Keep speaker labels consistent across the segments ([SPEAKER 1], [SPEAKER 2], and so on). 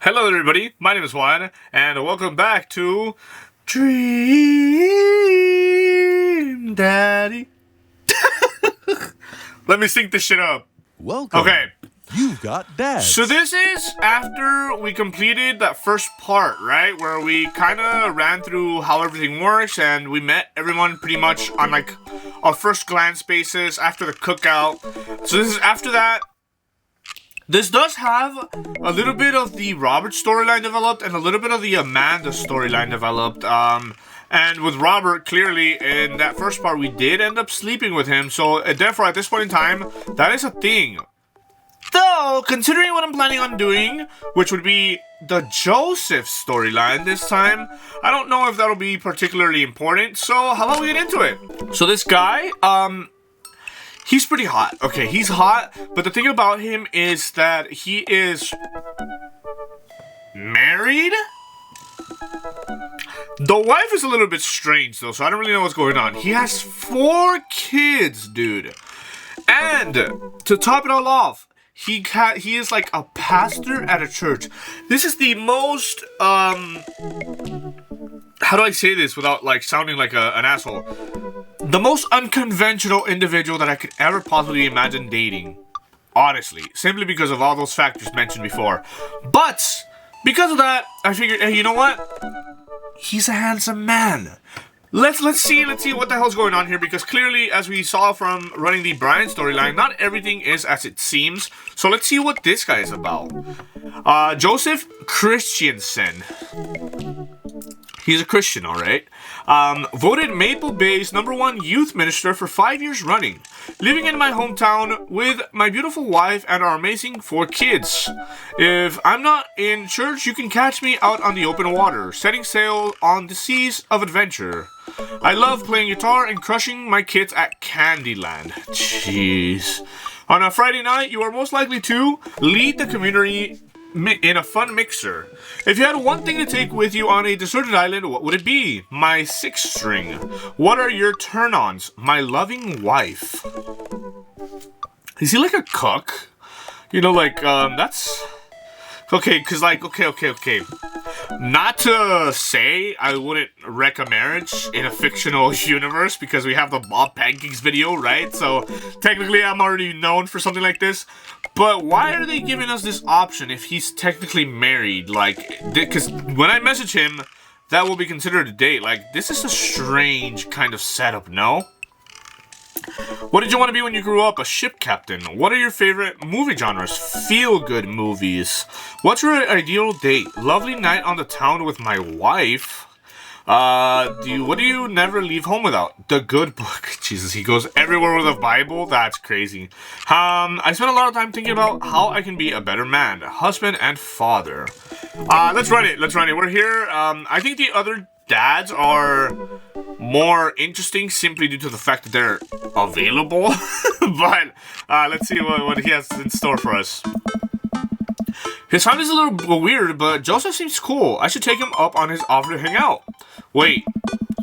[SPEAKER 1] Hello everybody, my name is Juan, and welcome back to Dream Daddy. Let me sync this shit up.
[SPEAKER 2] Welcome.
[SPEAKER 1] Okay.
[SPEAKER 2] You've got dads.
[SPEAKER 1] So this is after we completed that first part, right? Where we kind of ran through how everything works and we met everyone pretty much on like our first glance basis after the cookout. So this is after that. This does have a little bit of the Robert storyline developed and a little bit of the Amanda storyline developed. And with Robert, clearly, in that first part, we did end up sleeping with him. So, therefore, at this point in time, that is a thing. Though, considering what I'm planning on doing, which would be the Joseph storyline this time, I don't know if that'll be particularly important. So, how about we get into it? So, this guy, he's pretty hot. Okay, he's hot, but the thing about him is that he is married? The wife is a little bit strange, though, so I don't really know what's going on. He has 4 kids, dude. And, to top it all off, he is like a pastor at a church. This is the most, how do I say this without, like, sounding like an asshole? The most unconventional individual that I could ever possibly imagine dating. Honestly. Simply because of all those factors mentioned before. But, because of that, I figured, hey, you know what? He's a handsome man. Let's see what the hell's going on here, because clearly, as we saw from running the Brian storyline, not everything is as it seems. So let's see what this guy is about. Joseph Christiansen. He's a Christian, alright. Voted Maple Bay's #1 youth minister for 5 years running. Living in my hometown with my beautiful wife and our amazing 4 kids. If I'm not in church, you can catch me out on the open water, setting sail on the seas of adventure. I love playing guitar and crushing my kids at Candyland. Jeez. On a Friday night, you are most likely to lead the community in a fun mixer. If you had one thing to take with you on a deserted island, what would it be? My 6-string. What are your turn-ons? My loving wife. Is he like a cook? You know, like, that's... Okay, because, like, okay. Not to say I wouldn't wreck a marriage in a fictional universe, because we have the Bob Pancakes video, right? So, technically, I'm already known for something like this. But why are they giving us this option if he's technically married? Like, because when I message him, that will be considered a date. Like, this is a strange kind of setup, no? What did you want to be when you grew up? A ship captain. What are your favorite movie genres? Feel-good movies. What's your ideal date? Lovely night on the town with my wife. What do you never leave home without? The good book. Jesus, he goes everywhere with a Bible? That's crazy. I spent a lot of time thinking about how I can be a better man, husband, and father. Let's run it. We're here. I think the other dads are more interesting simply due to the fact that they're available. But let's see what he has in store for us. His family is a little weird, but Joseph seems cool. I should take him up on his offer to hang out. Wait,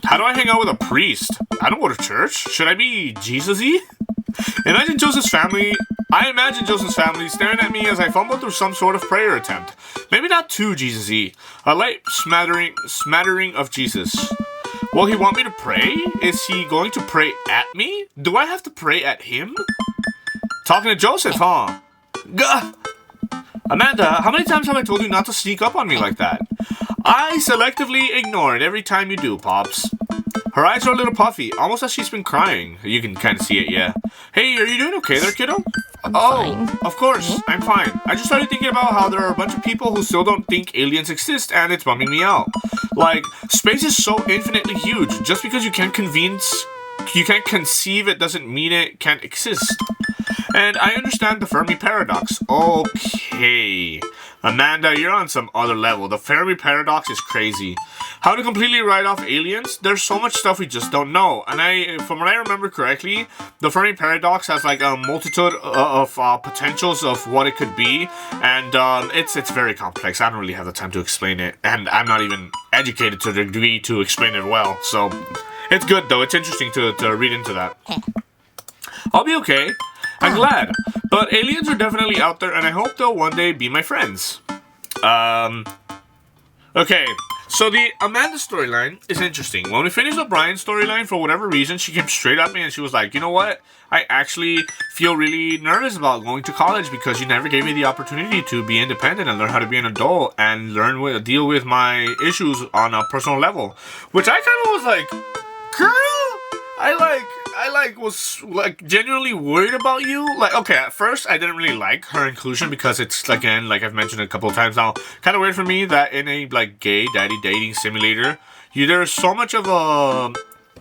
[SPEAKER 1] how do I hang out with a priest? I don't go to church. Should I be Jesus-y? I imagine Joseph's family staring at me as I fumble through some sort of prayer attempt. Maybe not too Jesus-y. A light smattering of Jesus. Will he want me to pray? Is he going to pray at me? Do I have to pray at him? Talking to Joseph, huh? Gah! Amanda, how many times have I told you not to sneak up on me like that? I selectively ignore it every time you do, Pops. Her eyes are a little puffy, almost as she's been crying. You can kind of see it, yeah. Hey, are you doing okay there, kiddo?
[SPEAKER 3] Fine.
[SPEAKER 1] Of course, I'm fine. I just started thinking about how there are a bunch of people who still don't think aliens exist, and it's bumming me out. Like, space is so infinitely huge. Just because you can't conceive it doesn't mean it can't exist. And I understand the Fermi paradox. Okay. Amanda, you're on some other level. The Fermi paradox is crazy. How to completely write off aliens? There's so much stuff we just don't know. And from what I remember correctly, the Fermi paradox has like a multitude of potentials of what it could be. And it's very complex. I don't really have the time to explain it. And I'm not even educated to the degree to explain it well. So it's good though. It's interesting to read into that. I'll be okay. I'm glad. But aliens are definitely out there, and I hope they'll one day be my friends. Okay, so the Amanda storyline is interesting. When we finished the Brian storyline, for whatever reason, she came straight at me and she was like, you know what? I actually feel really nervous about going to college because you never gave me the opportunity to be independent and learn how to be an adult and deal with my issues on a personal level. Which I kind of was like, girl, I was genuinely worried about you. Like, okay, at first I didn't really like her inclusion because it's, again, like I've mentioned a couple of times now, kind of weird for me that in a gay daddy dating simulator, there's so much of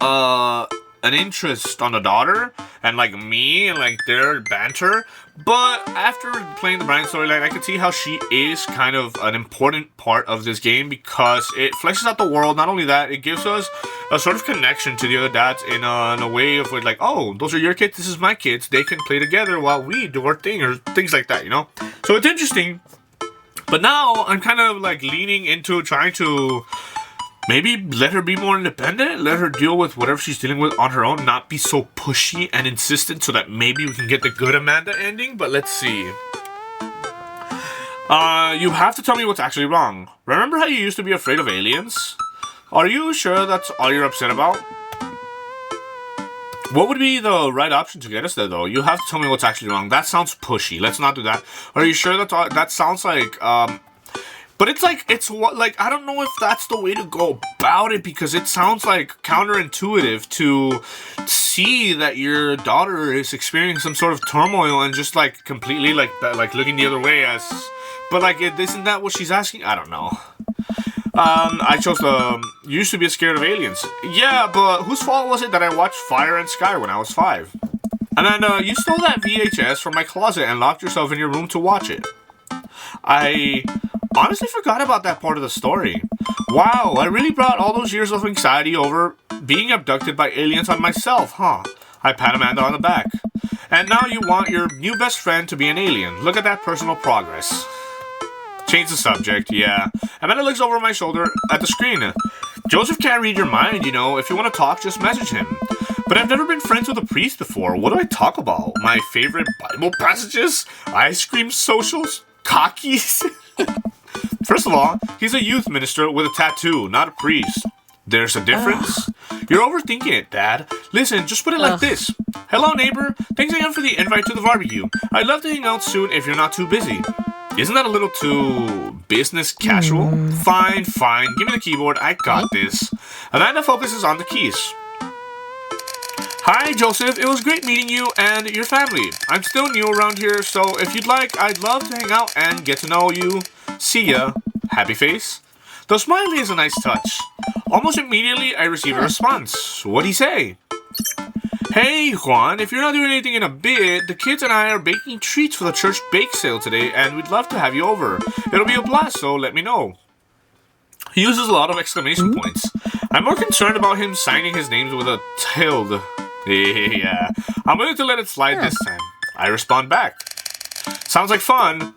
[SPEAKER 1] an interest on the daughter and me and their banter. But after playing the Brian storyline, I can see how she is kind of an important part of this game because it fleshes out the world. Not only that, it gives us a sort of connection to the other dads in a way of oh, those are your kids, this is my kids. They can play together while we do our thing or things like that, So it's interesting. But now I'm kind of leaning into trying to maybe let her be more independent, let her deal with whatever she's dealing with on her own, not be so pushy and insistent so that maybe we can get the good Amanda ending, but let's see. You have to tell me what's actually wrong. Remember how you used to be afraid of aliens? Are you sure that's all you're upset about? What would be the right option to get us there, though? You have to tell me what's actually wrong. That sounds pushy. Let's not do that. Are you sure that sounds like, but it's I don't know if that's the way to go about it because it sounds counterintuitive to see that your daughter is experiencing some sort of turmoil and just completely looking the other way but isn't that what she's asking? I don't know. I chose you used to be scared of aliens. Yeah, but whose fault was it that I watched Fire and Sky when I was 5? Amanda, you stole that VHS from my closet and locked yourself in your room to watch it. I honestly forgot about that part of the story. Wow, I really brought all those years of anxiety over being abducted by aliens on myself, huh? I pat Amanda on the back. And now you want your new best friend to be an alien. Look at that personal progress. Change the subject, yeah. Amanda looks over my shoulder at the screen. Joseph can't read your mind, If you want to talk, just message him. But I've never been friends with a priest before. What do I talk about? My favorite Bible passages? Ice cream socials? Cockies? First of all, he's a youth minister with a tattoo, not a priest. There's a difference? You're overthinking it, Dad. Listen, just put it like this. Hello, neighbor. Thanks again for the invite to the barbecue. I'd love to hang out soon if you're not too busy. Isn't that a little too business casual? Fine. Give me the keyboard. I got this. Amanda focuses on the keys. Hi, Joseph. It was great meeting you and your family. I'm still new around here, so if you'd like, I'd love to hang out and get to know you. See ya. Happy face. The smiley is a nice touch. Almost immediately, I receive a response. What'd he say? Hey, Juan, if you're not doing anything in a bit, the kids and I are baking treats for the church bake sale today, and we'd love to have you over. It'll be a blast, so let me know. He uses a lot of exclamation points. I'm more concerned about him signing his names with a tilde. Yeah, I'm willing to let it slide this time. I respond back. Sounds like fun.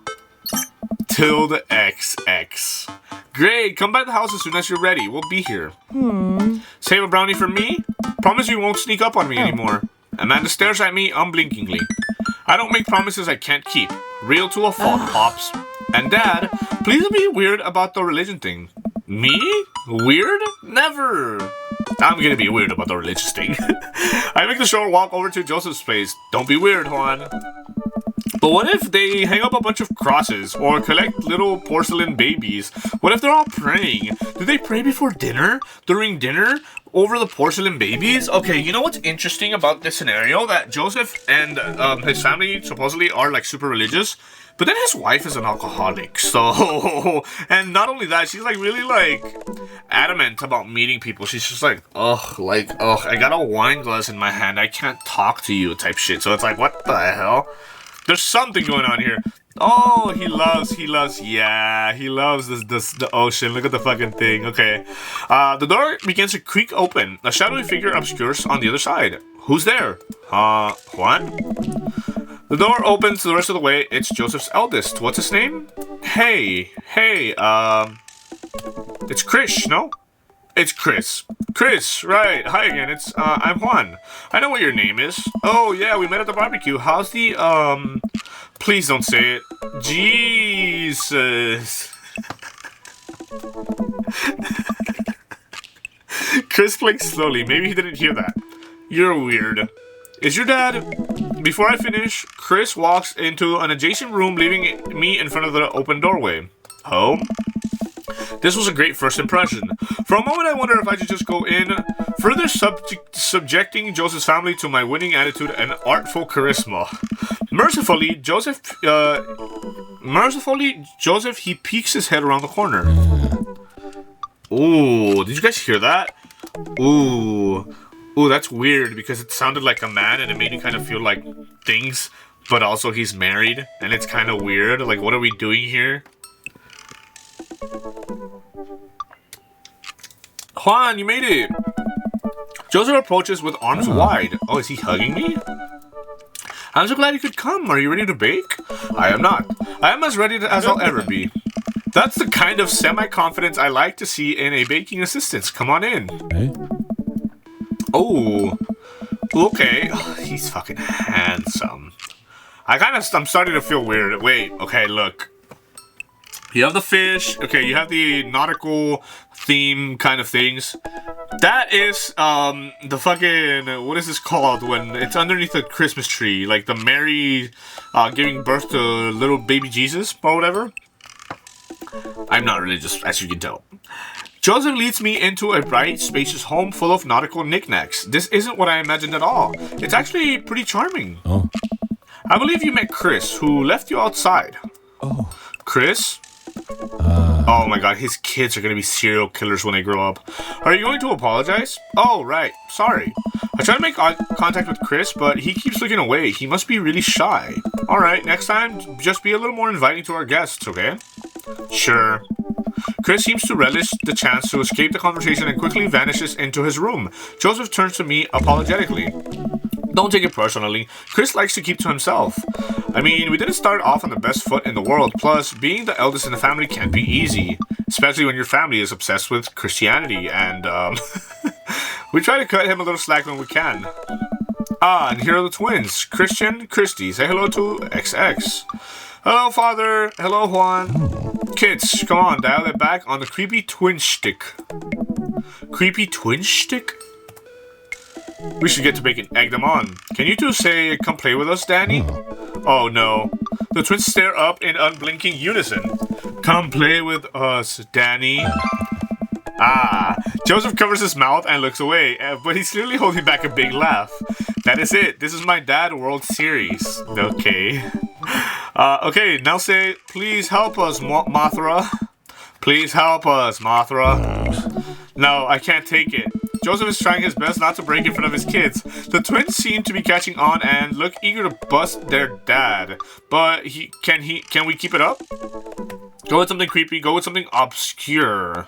[SPEAKER 1] Tilde XX. Great, come by the house as soon as you're ready. We'll be here. Save a brownie for me? Promise you won't sneak up on me anymore. Amanda stares at me unblinkingly. I don't make promises I can't keep. Real to a fault, Pops. And Dad, please don't be weird about the religion thing. Me? Weird? Never. I'm gonna be weird about the religious thing. I make the short walk over to Joseph's place. Don't be weird, Juan. But what if they hang up a bunch of crosses or collect little porcelain babies? What if they're all praying? Do they pray before dinner? During dinner? Over the porcelain babies? Okay, you know what's interesting about this scenario? That Joseph and his family supposedly are super religious. But then his wife is an alcoholic, so... And not only that, she's really adamant about meeting people. She's just ugh, I got a wine glass in my hand. I can't talk to you type shit. So it's what the hell? There's something going on here. Oh, he loves, yeah, he loves the ocean. Look at the fucking thing. Okay. The door begins to creak open. A shadowy figure obscures on the other side. Who's there? Juan? The door opens the rest of the way. It's Joseph's eldest. What's his name? Hey, it's Chris, no? It's Chris. Chris, right. Hi again. I'm Juan. I know what your name is. Oh, yeah, we met at the barbecue. How's the, please don't say it. Jesus. Chris blinks slowly. Maybe he didn't hear that. You're weird. Is your dad? Before I finish, Chris walks into an adjacent room, leaving me in front of the open doorway. Home? This was a great first impression. For a moment I wonder if I should just go in, further subjecting Joseph's family to my winning attitude and artful charisma. Mercifully, Joseph, he peeks his head around the corner. Ooh, did you guys hear that? Ooh, that's weird because it sounded like a man and it made me kind of feel like things, but also he's married and it's kind of weird. Like, what are we doing here? Juan, you made it! Joseph approaches with arms wide. Oh, is he hugging me? I'm so glad you could come. Are you ready to bake? I am not. I am as ready as I'll ever be. That's the kind of semi-confidence I like to see in a baking assistant. Come on in.
[SPEAKER 2] Hey?
[SPEAKER 1] Oh, okay. Oh, he's fucking handsome. I'm starting to feel weird. Wait, okay, look. You have the fish. Okay, you have the nautical theme kind of things. That is, the fucking, what is this called when it's underneath a Christmas tree? Like the Mary, giving birth to little baby Jesus or whatever. I'm not religious, as you can tell. Joseph leads me into a bright, spacious home full of nautical knickknacks. This isn't what I imagined at all. It's actually pretty charming.
[SPEAKER 2] Oh.
[SPEAKER 1] I believe you met Chris, who left you outside.
[SPEAKER 2] Oh.
[SPEAKER 1] Chris? Oh my god, his kids are gonna be serial killers when they grow up. Are you going to apologize? Oh, right. Sorry. I try to make eye contact with Chris, but he keeps looking away. He must be really shy. Alright, next time, just be a little more inviting to our guests, okay? Sure. Chris seems to relish the chance to escape the conversation and quickly vanishes into his room. Joseph turns to me apologetically. Don't take it personally. Chris likes to keep to himself. I mean, we didn't start off on the best foot in the world. Plus, being the eldest in the family can't be easy. Especially when your family is obsessed with Christianity. And, we try to cut him a little slack when we can. Ah, and here are the twins. Christian, Christy. Say hello to XX. Hello, Father. Hello, Juan. Kids, come on, dial it back on the creepy twin stick. Creepy twin stick? We should get to bacon. Egg them on. Can you two say, come play with us, Danny? Oh no. The twins stare up in unblinking unison. Come play with us, Danny. Ah. Joseph covers his mouth and looks away, but he's clearly holding back a big laugh. That is it. This is my Dad World Series. Okay. Okay, now say, please help us, Mothra. Please help us, Mothra. No, I can't take it. Joseph is trying his best not to break in front of his kids. The twins seem to be catching on and look eager to bust their dad. But can we keep it up? Go with something creepy, go with something obscure.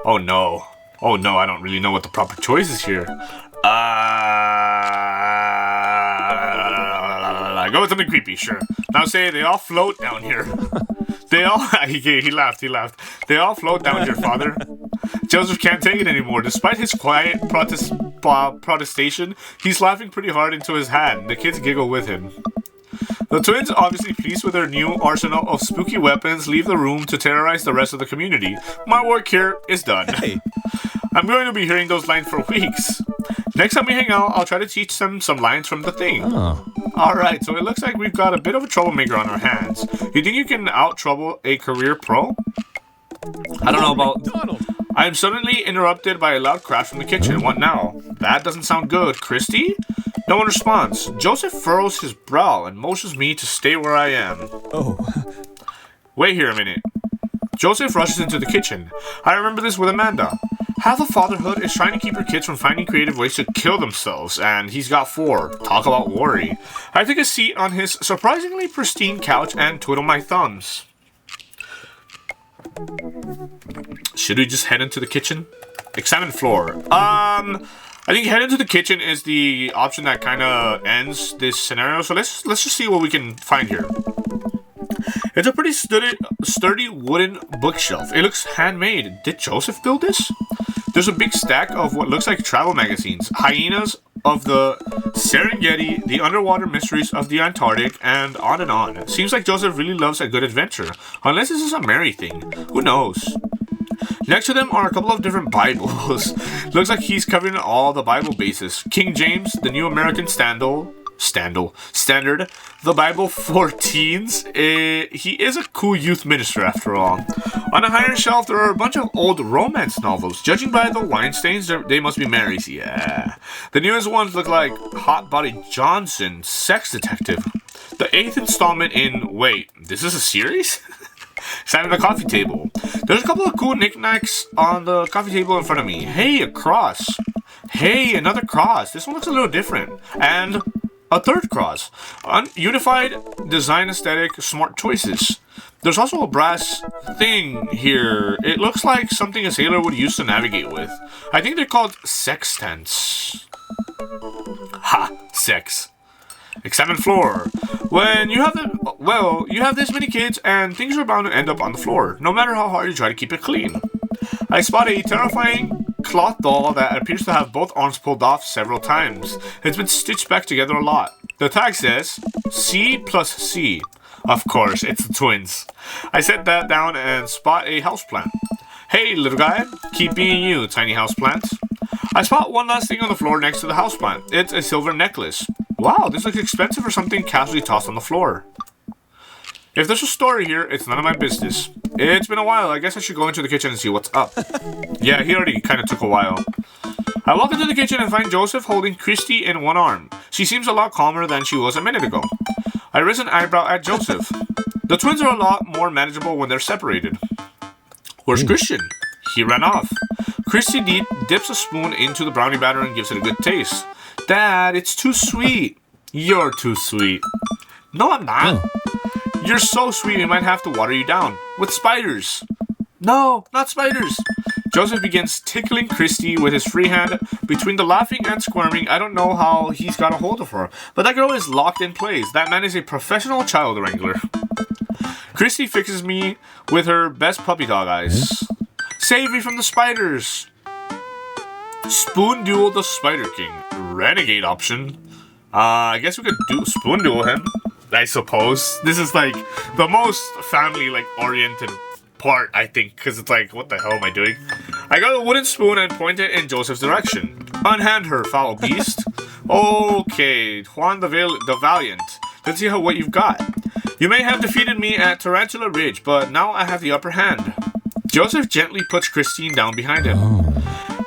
[SPEAKER 1] Oh no. Oh no, I don't really know what the proper choice is here. Go with something creepy, sure. Now say they all float down here. They all he laughed. They all float down here, Father. Joseph can't take it anymore. Despite his quiet protestation, he's laughing pretty hard into his hand. The kids giggle with him. The twins, obviously pleased with their new arsenal of spooky weapons, leave the room to terrorize the rest of the community. My work here is done.
[SPEAKER 2] Hey.
[SPEAKER 1] I'm going to be hearing those lines for weeks. Next time we hang out, I'll try to teach them some lines from the thing.
[SPEAKER 2] Oh.
[SPEAKER 1] Alright, so it looks like we've got a bit of a troublemaker on our hands. You think you can out-trouble a career pro? I don't know about...
[SPEAKER 2] Donald.
[SPEAKER 1] I am suddenly interrupted by a loud crash from the kitchen. What now? That doesn't sound good. Christy? No one responds. Joseph furrows his brow and motions me to stay where I am.
[SPEAKER 2] Oh.
[SPEAKER 1] Wait here a minute. Joseph rushes into the kitchen. I remember this with Amanda. Half of fatherhood is trying to keep your kids from finding creative ways to kill themselves, and he's got 4. Talk about worry. I take a seat on his surprisingly pristine couch and twiddle my thumbs. Should we just head into the kitchen? Examine floor. I think head into the kitchen is the option that kind of ends this scenario, so let's just see what we can find here. It's a pretty sturdy wooden bookshelf. It looks handmade. Did Joseph build this? There's a big stack of what looks like travel magazines. Hyenas of the Serengeti, the underwater mysteries of the Antarctic, and on and on. Seems like Joseph really loves a good adventure. Unless this is a Mary thing. Who knows? Next to them are a couple of different Bibles. Looks like he's covering all the Bible bases. King James, the New American Standard, the Bible for teens. He is a cool youth minister after all. On a higher shelf, there are a bunch of old romance novels. Judging by the Weinsteins, they must be Marys. Yeah. The newest ones look like Hot Body Johnson, Sex Detective. The 8th installment in... Wait, this is a series? Sat at the coffee table. There's a couple of cool knickknacks on the coffee table in front of me. Hey, a cross. Hey, another cross. This one looks a little different. And a third cross. Unified design aesthetic, smart choices. There's also a brass thing here. It looks like something a sailor would use to navigate with. I think they're called sextants. Ha! Sex. Examine floor. When you have you have this many kids and things are bound to end up on the floor, no matter how hard you try to keep it clean. I spot a terrifying cloth doll that appears to have both arms pulled off several times. It's been stitched back together a lot. The tag says, C plus C. Of course, it's the twins. I set that down and spot a houseplant. Hey, little guy. Keep being you, tiny houseplant. I spot one last thing on the floor next to the houseplant. It's a silver necklace. Wow, this looks expensive for something casually tossed on the floor. If there's a story here, it's none of my business. It's been a while. I guess I should go into the kitchen and see what's up. Yeah, he already kind of took a while. I walk into the kitchen and find Joseph holding Christy in one arm. She seems a lot calmer than she was a minute ago. I raise an eyebrow at Joseph. The twins are a lot more manageable when they're separated. Where's Christian? He ran off. Christy dips a spoon into the brownie batter and gives it a good taste. Dad, it's too sweet. You're too sweet. No, I'm not. You're so sweet we might have to water you down. With spiders. No, not spiders. Joseph begins tickling Christy with his free hand. Between the laughing and squirming, I don't know how he's got a hold of her. But that girl is locked in place. That man is a professional child wrangler. Christy fixes me with her best puppy dog eyes. Save me from the spiders. Spoon duel the Spider King. Renegade option. I guess we could do spoon duel him, I suppose. This is like the most family oriented part, I think, because it's like, what the hell am I doing? I got a wooden spoon and point it in Joseph's direction. Unhand her, foul beast. Okay, Juan the Valiant. Let's see what you've got. You may have defeated me at Tarantula Ridge, but now I have the upper hand. Joseph gently puts Christine down behind him.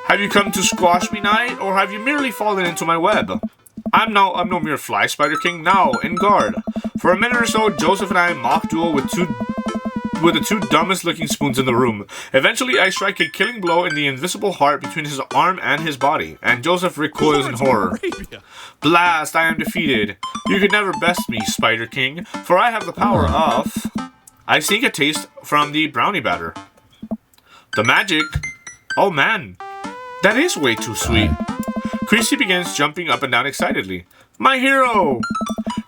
[SPEAKER 1] Have you come to squash me, knight, or have you merely fallen into my web? I'm no mere fly, Spider King. Now, in guard. For a minute or so, Joseph and I mock duel with the two dumbest looking spoons in the room. Eventually, I strike a killing blow in the invisible heart between his arm and his body, and Joseph recoils in horror. Blast, I am defeated. You could never best me, Spider King, for I have the power of... I sneak a taste from the brownie batter. The magic... Oh man, that is way too sweet. Christy begins jumping up and down excitedly. My hero!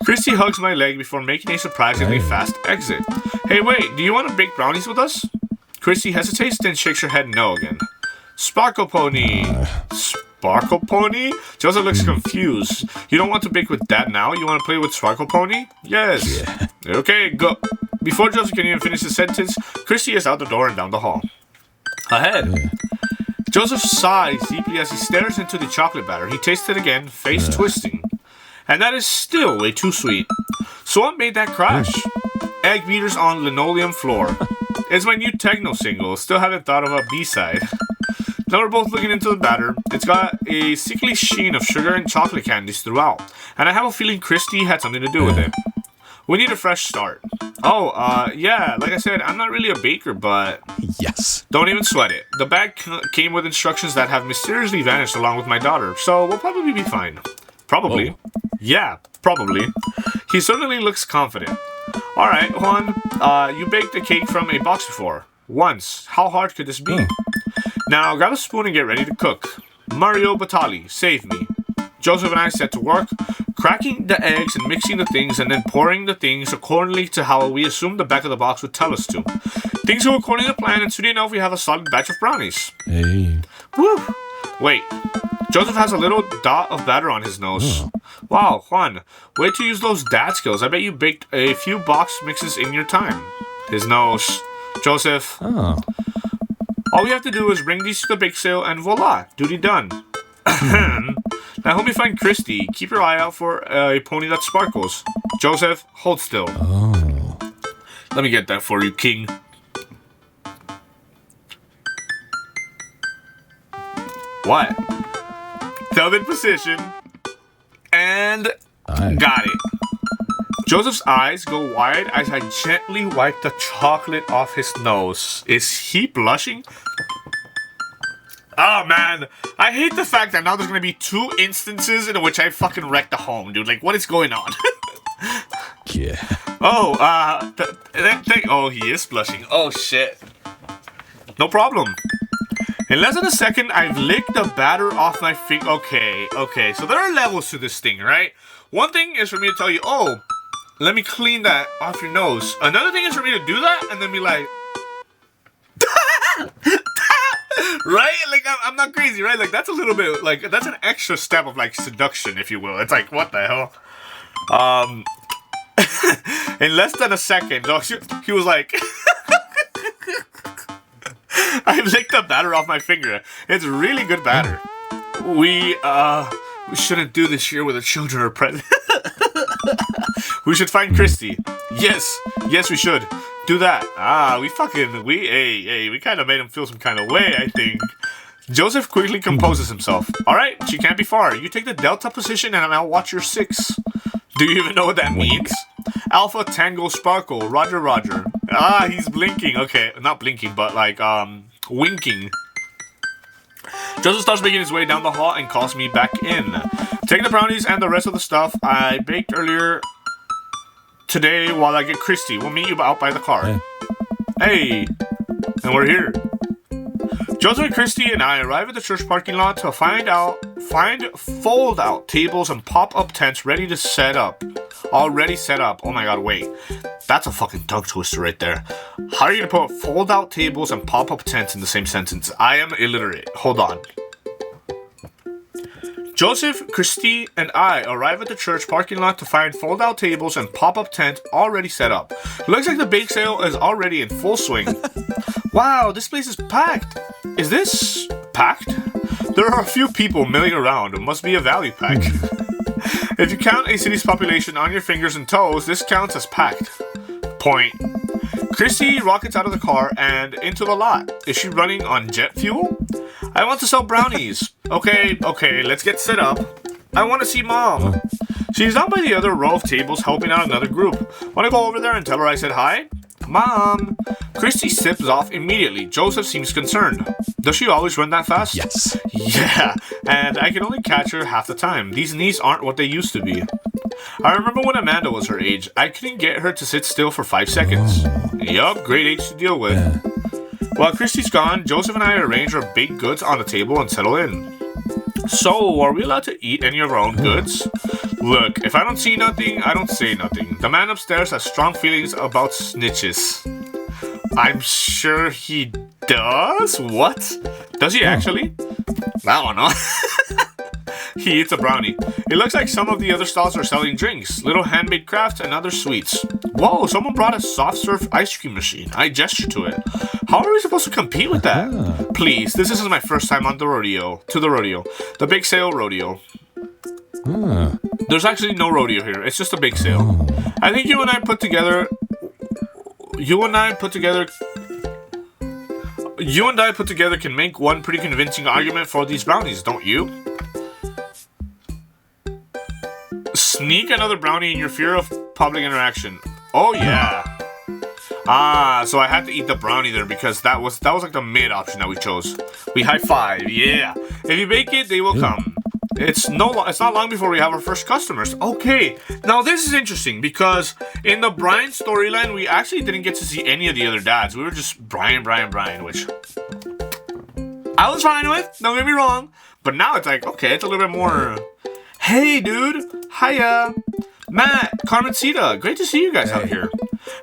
[SPEAKER 1] Christy hugs my leg before making a surprisingly fast exit. Hey, wait, do you want to bake brownies with us? Christy hesitates, then shakes her head no again. Sparkle Pony. Sparkle Pony? Joseph looks confused. You don't want to bake with Dad now? You want to play with Sparkle Pony? Yes. Yeah. Okay, go. Before Joseph can even finish his sentence, Christy is out the door and down the hall. Ahead. Yeah. Joseph sighs deeply as he stares into the chocolate batter. He tastes it again, face twisting. And that is still way too sweet. So what made that crash? Egg beaters on linoleum floor. It's my new techno single. Still haven't thought of a B-side. Now we're both looking into the batter. It's got a sickly sheen of sugar and chocolate candies throughout. And I have a feeling Christy had something to do with it. We need a fresh start. Oh, yeah, like I said, I'm not really a baker, but...
[SPEAKER 2] Yes.
[SPEAKER 1] Don't even sweat it. The bag came with instructions that have mysteriously vanished along with my daughter, so we'll probably be fine. Probably. Oh. Yeah, probably. He certainly looks confident. Alright, Juan, you baked a cake from a box before. Once. How hard could this be? Now, grab a spoon and get ready to cook. Mario Batali, save me. Joseph and I set to work, cracking the eggs and mixing the things and then pouring the things accordingly to how we assumed the back of the box would tell us to. Things go according to plan, and soon enough we have a solid batch of brownies.
[SPEAKER 2] Hey.
[SPEAKER 1] Woo! Wait. Joseph has a little dot of batter on his nose. Wow, Juan, way to use those dad skills. I bet you baked a few box mixes in your time. His nose. Joseph.
[SPEAKER 2] Oh.
[SPEAKER 1] All we have to do is bring these to the bake sale and voila, duty done. Now help me find Christy. Keep your eye out for a pony that sparkles. Joseph, hold still.
[SPEAKER 2] Oh.
[SPEAKER 1] Let me get that for you, King. What? Held in position. And got it. Joseph's eyes go wide as I gently wipe the chocolate off his nose. Is he blushing? Oh man, I hate the fact that now there's gonna be 2 instances in which I fucking wrecked the home, dude. Like, what is going on?
[SPEAKER 2] Yeah.
[SPEAKER 1] Oh, oh, he is blushing. Oh shit. No problem. In less than a second, I've licked the batter off my finger. Okay, so there are levels to this thing, right? One thing is for me to tell you, oh, let me clean that off your nose. Another thing is for me to do that and then be like, right? Like, I'm not crazy, right? Like, that's a little bit, like, that's an extra step of, like, seduction, if you will. It's like, what the hell? In less than a second, he was like, I licked the batter off my finger. It's really good batter. We shouldn't do this here where the children are present. We should find Christy. Yes, we should. Do that. We kind of made him feel some kind of way, I think. Joseph quickly composes himself. Alright, she can't be far. You take the delta position and I'll watch your 6. Do you even know what that means? Alpha Tango Sparkle. Roger. He's blinking. Okay, not blinking, but like, winking. Joseph starts making his way down the hall and calls me back in. Take the brownies and the rest of the stuff I baked earlier today while I get Christy. We'll meet you out by the car. Hey. And we're here. Joseph and Christy and I arrive at the church parking lot to find fold-out tables and pop-up tents ready to set up. Already set up. Oh my god, wait. That's a fucking tongue twister right there. How are you gonna put fold-out tables and pop-up tents in the same sentence? I am illiterate. Hold on. Joseph, Christy, and I arrive at the church parking lot to find fold-out tables and pop-up tent already set up. Looks like the bake sale is already in full swing. Wow, this place is packed. Is this packed? There are a few people milling around. It must be a value pack. If you count a city's population on your fingers and toes, this counts as packed. Point. Christy rockets out of the car and into the lot. Is she running on jet fuel? I want to sell brownies. Okay, let's get set up. I want to see Mom. She's down by the other row of tables helping out another group. Want to go over there and tell her I said hi? Mom! Christy sips off immediately. Joseph seems concerned. Does she always run that fast?
[SPEAKER 2] Yes.
[SPEAKER 1] Yeah, and I can only catch her half the time. These knees aren't what they used to be. I remember when Amanda was her age. I couldn't get her to sit still for 5 seconds. Yup, great age to deal with.
[SPEAKER 2] Yeah.
[SPEAKER 1] While Christy's gone, Joseph and I arrange our baked goods on the table and settle in. So, are we allowed to eat any of our own goods? Look, if I don't see nothing, I don't say nothing. The man upstairs has strong feelings about snitches. I'm sure he does? What? Does he actually? I don't know. He eats a brownie. It looks like some of the other stalls are selling drinks, little handmade crafts, and other sweets. Whoa, someone brought a soft serve ice cream machine. I gesture to it. How are we supposed to compete with that? Please, this isn't my first time on the rodeo. The big sale rodeo. There's actually no rodeo here. It's just a big sale. I think you and I put together can make one pretty convincing argument for these brownies, don't you? Sneak another brownie in your fear of public interaction. Oh yeah. So I had to eat the brownie there because that was like the mid option that we chose. We high five, yeah. If you bake it, they will come. It's not long before we have our first customers. Okay, now this is interesting because in the Brian storyline, we actually didn't get to see any of the other dads. We were just Brian, which I was fine with, don't get me wrong. But now it's like, okay, it's a little bit more, hey dude, hiya. Matt, Carmencita, great to see you guys out here.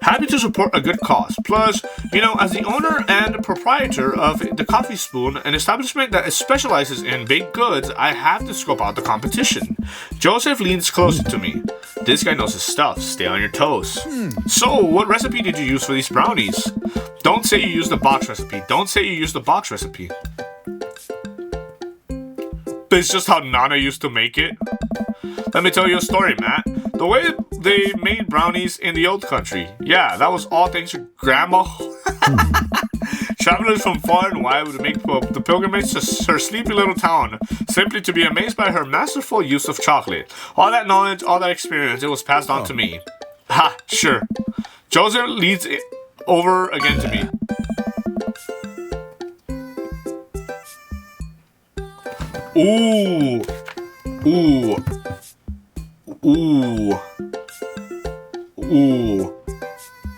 [SPEAKER 1] Happy to support a good cause. Plus, as the owner and proprietor of the Coffee Spoon, an establishment that specializes in baked goods, I have to scope out the competition. Joseph leans closer to me. This guy knows his stuff. Stay on your toes. So, what recipe did you use for these brownies? Don't say you used the box recipe. Don't say you used the box recipe. It's just how Nana used to make it. Let me tell you a story, Matt. The way they made brownies in the old country. Yeah, that was all thanks to Grandma. Travelers from far and wide would make the pilgrimage to her sleepy little town, simply to be amazed by her masterful use of chocolate. All that knowledge, all that experience, it was passed on to me. Ha, sure. Joseph leads it over again to me. Ooh.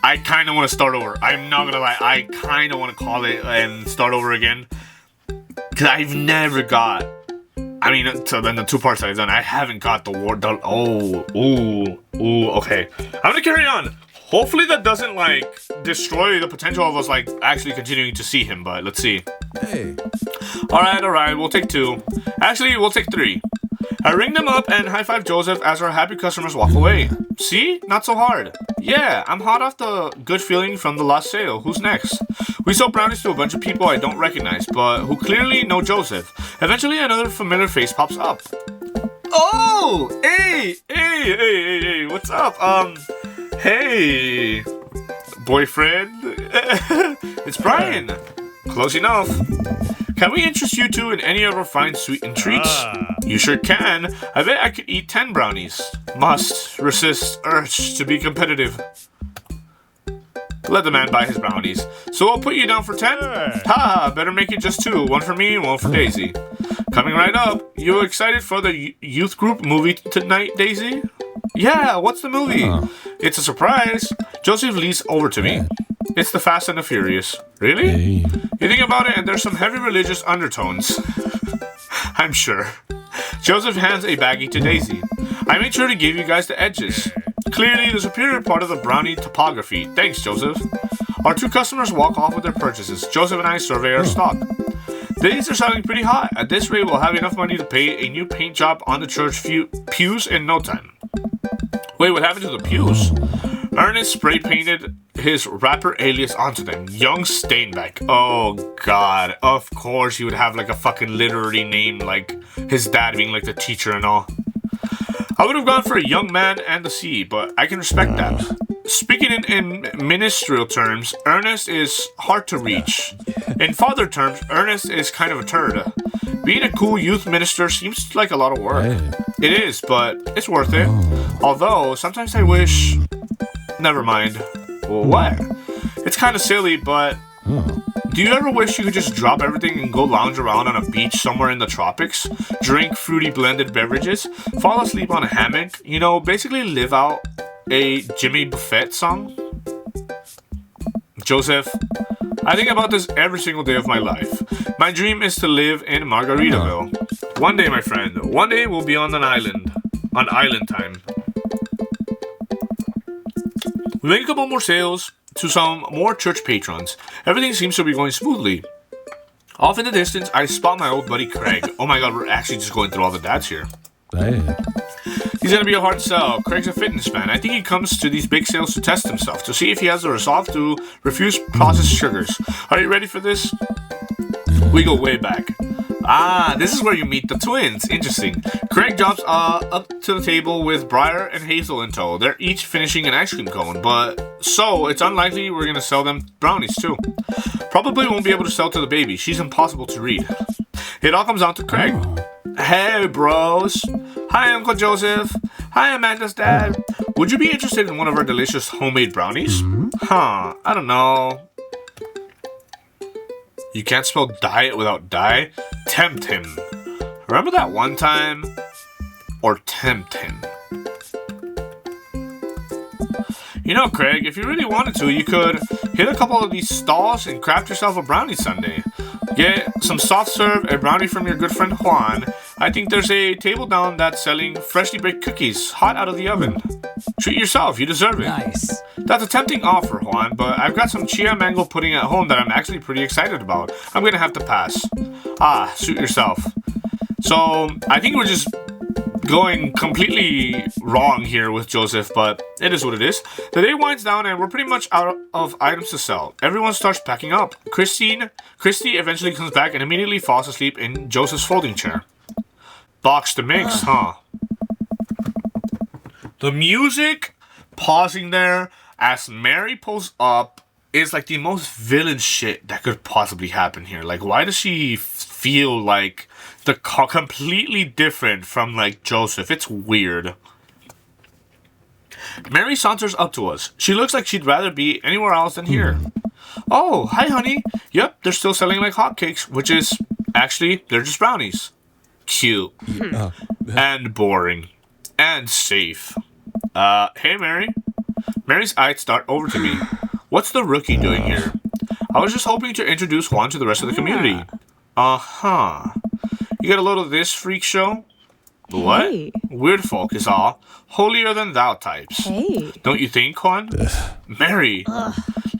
[SPEAKER 1] I kind of want to start over. I'm not gonna lie. I kind of want to call it and start over again. Because I've never got... so then the 2 parts I've done, I haven't got the war done. Okay. I'm gonna carry on. Hopefully that doesn't, destroy the potential of us, actually continuing to see him. But let's see.
[SPEAKER 2] Hey.
[SPEAKER 1] Alright. We'll take 2. Actually, we'll take 3. I ring them up and high-five Joseph as our happy customers walk away. See? Not so hard. Yeah, I'm hot off the good feeling from the last sale. Who's next? We sell brownies to a bunch of people I don't recognize, but who clearly know Joseph. Eventually, another familiar face pops up. Oh! Hey! What's up? Hey! Boyfriend? It's Brian. Close enough. Can we interest you two in any of our fine sweetened treats? You sure can. I bet I could eat 10 brownies. Must resist urge to be competitive. Let the man buy his brownies. So I'll put you down for 10? Ha! Better make it just 2. 1 for me and 1 for Daisy. Coming right up. You excited for the youth group movie tonight, Daisy? Yeah, what's the movie? It's a surprise. Joseph leans over to me. It's the Fast and the Furious. Really?
[SPEAKER 2] Hey.
[SPEAKER 1] You think about it and there's some heavy religious undertones. I'm sure. Joseph hands a baggie to Daisy. I made sure to give you guys the edges. Clearly the superior part of the brownie topography. Thanks, Joseph. Our 2 customers walk off with their purchases. Joseph and I survey our stock. These are selling pretty hot. At this rate, we'll have enough money to pay a new paint job on the church pews in no time. Wait, what happened to the pews? Ernest spray painted his rapper alias onto them. Young Steinbeck. Oh god. Of course he would have a fucking literary name like his dad being the teacher and all. I would have gone for a young man and the sea, but I can respect that. Speaking in ministerial terms, Ernest is hard to reach. In father terms, Ernest is kind of a turd. Being a cool youth minister seems like a lot of work. It is, but it's worth it. Although, sometimes I wish... Never mind. Well, what? It's kind of silly, but... Do you ever wish you could just drop everything and go lounge around on a beach somewhere in the tropics? Drink fruity blended beverages? Fall asleep on a hammock? Basically live out a Jimmy Buffett song? Joseph, I think about this every single day of my life. My dream is to live in Margaritaville. One day, my friend. One day we'll be on an island. On island time. We make a couple more sales to some more church patrons. Everything seems to be going smoothly. Off in the distance, I spot my old buddy Craig. Oh my god, we're actually just going through all the dads here.
[SPEAKER 2] Hey.
[SPEAKER 1] He's gonna be a hard sell. Craig's a fitness fan. I think he comes to these big sales to test himself, to see if he has the resolve to refuse processed sugars. Are you ready for this? We go way back. This is where you meet the twins. Interesting. Craig jumps up to the table with Briar and Hazel in tow. They're each finishing an ice cream cone, so it's unlikely we're gonna sell them brownies too. Probably won't be able to sell to the baby. She's impossible to read. It all comes down to Craig. Hey, bros. Hi, Uncle Joseph. Hi, Amanda's dad. Would you be interested in one of our delicious homemade brownies? I don't know. You can't spell diet without die? Tempt him. Remember that one time? Or tempt him. Craig, if you really wanted to, you could hit a couple of these stalls and craft yourself a brownie sundae. Get some soft serve, a brownie from your good friend Juan. I think there's a table down that's selling freshly baked cookies, hot out of the oven. Treat yourself, you deserve it.
[SPEAKER 3] Nice.
[SPEAKER 1] That's a tempting offer, Juan, but I've got some chia mango pudding at home that I'm actually pretty excited about. I'm gonna have to pass. Suit yourself. So, I think we're just going completely wrong here with Joseph, but it is what it is. The day winds down and we're pretty much out of items to sell. Everyone starts packing up. Christy eventually comes back and immediately falls asleep in Joseph's folding chair. Box to mix, huh? The music pausing there as Mary pulls up is like the most villain shit that could possibly happen here. Like, why does she feel like completely different from like Joseph? It's weird. Mary saunters up to us. She looks like she'd rather be anywhere else than here. Oh, hi honey. Yep, they're still selling like hotcakes, which is actually, they're just brownies. Cute. And boring. And safe. Hey Mary. Mary's eyes start over to me. What's the rookie doing here? I was just hoping to introduce Juan to the rest of the community. Uh-huh. You got a load of this freak show? What?
[SPEAKER 4] Hey.
[SPEAKER 1] Weird folk is all. Holier than thou types.
[SPEAKER 4] Hey.
[SPEAKER 1] Don't you think, Juan? Mary.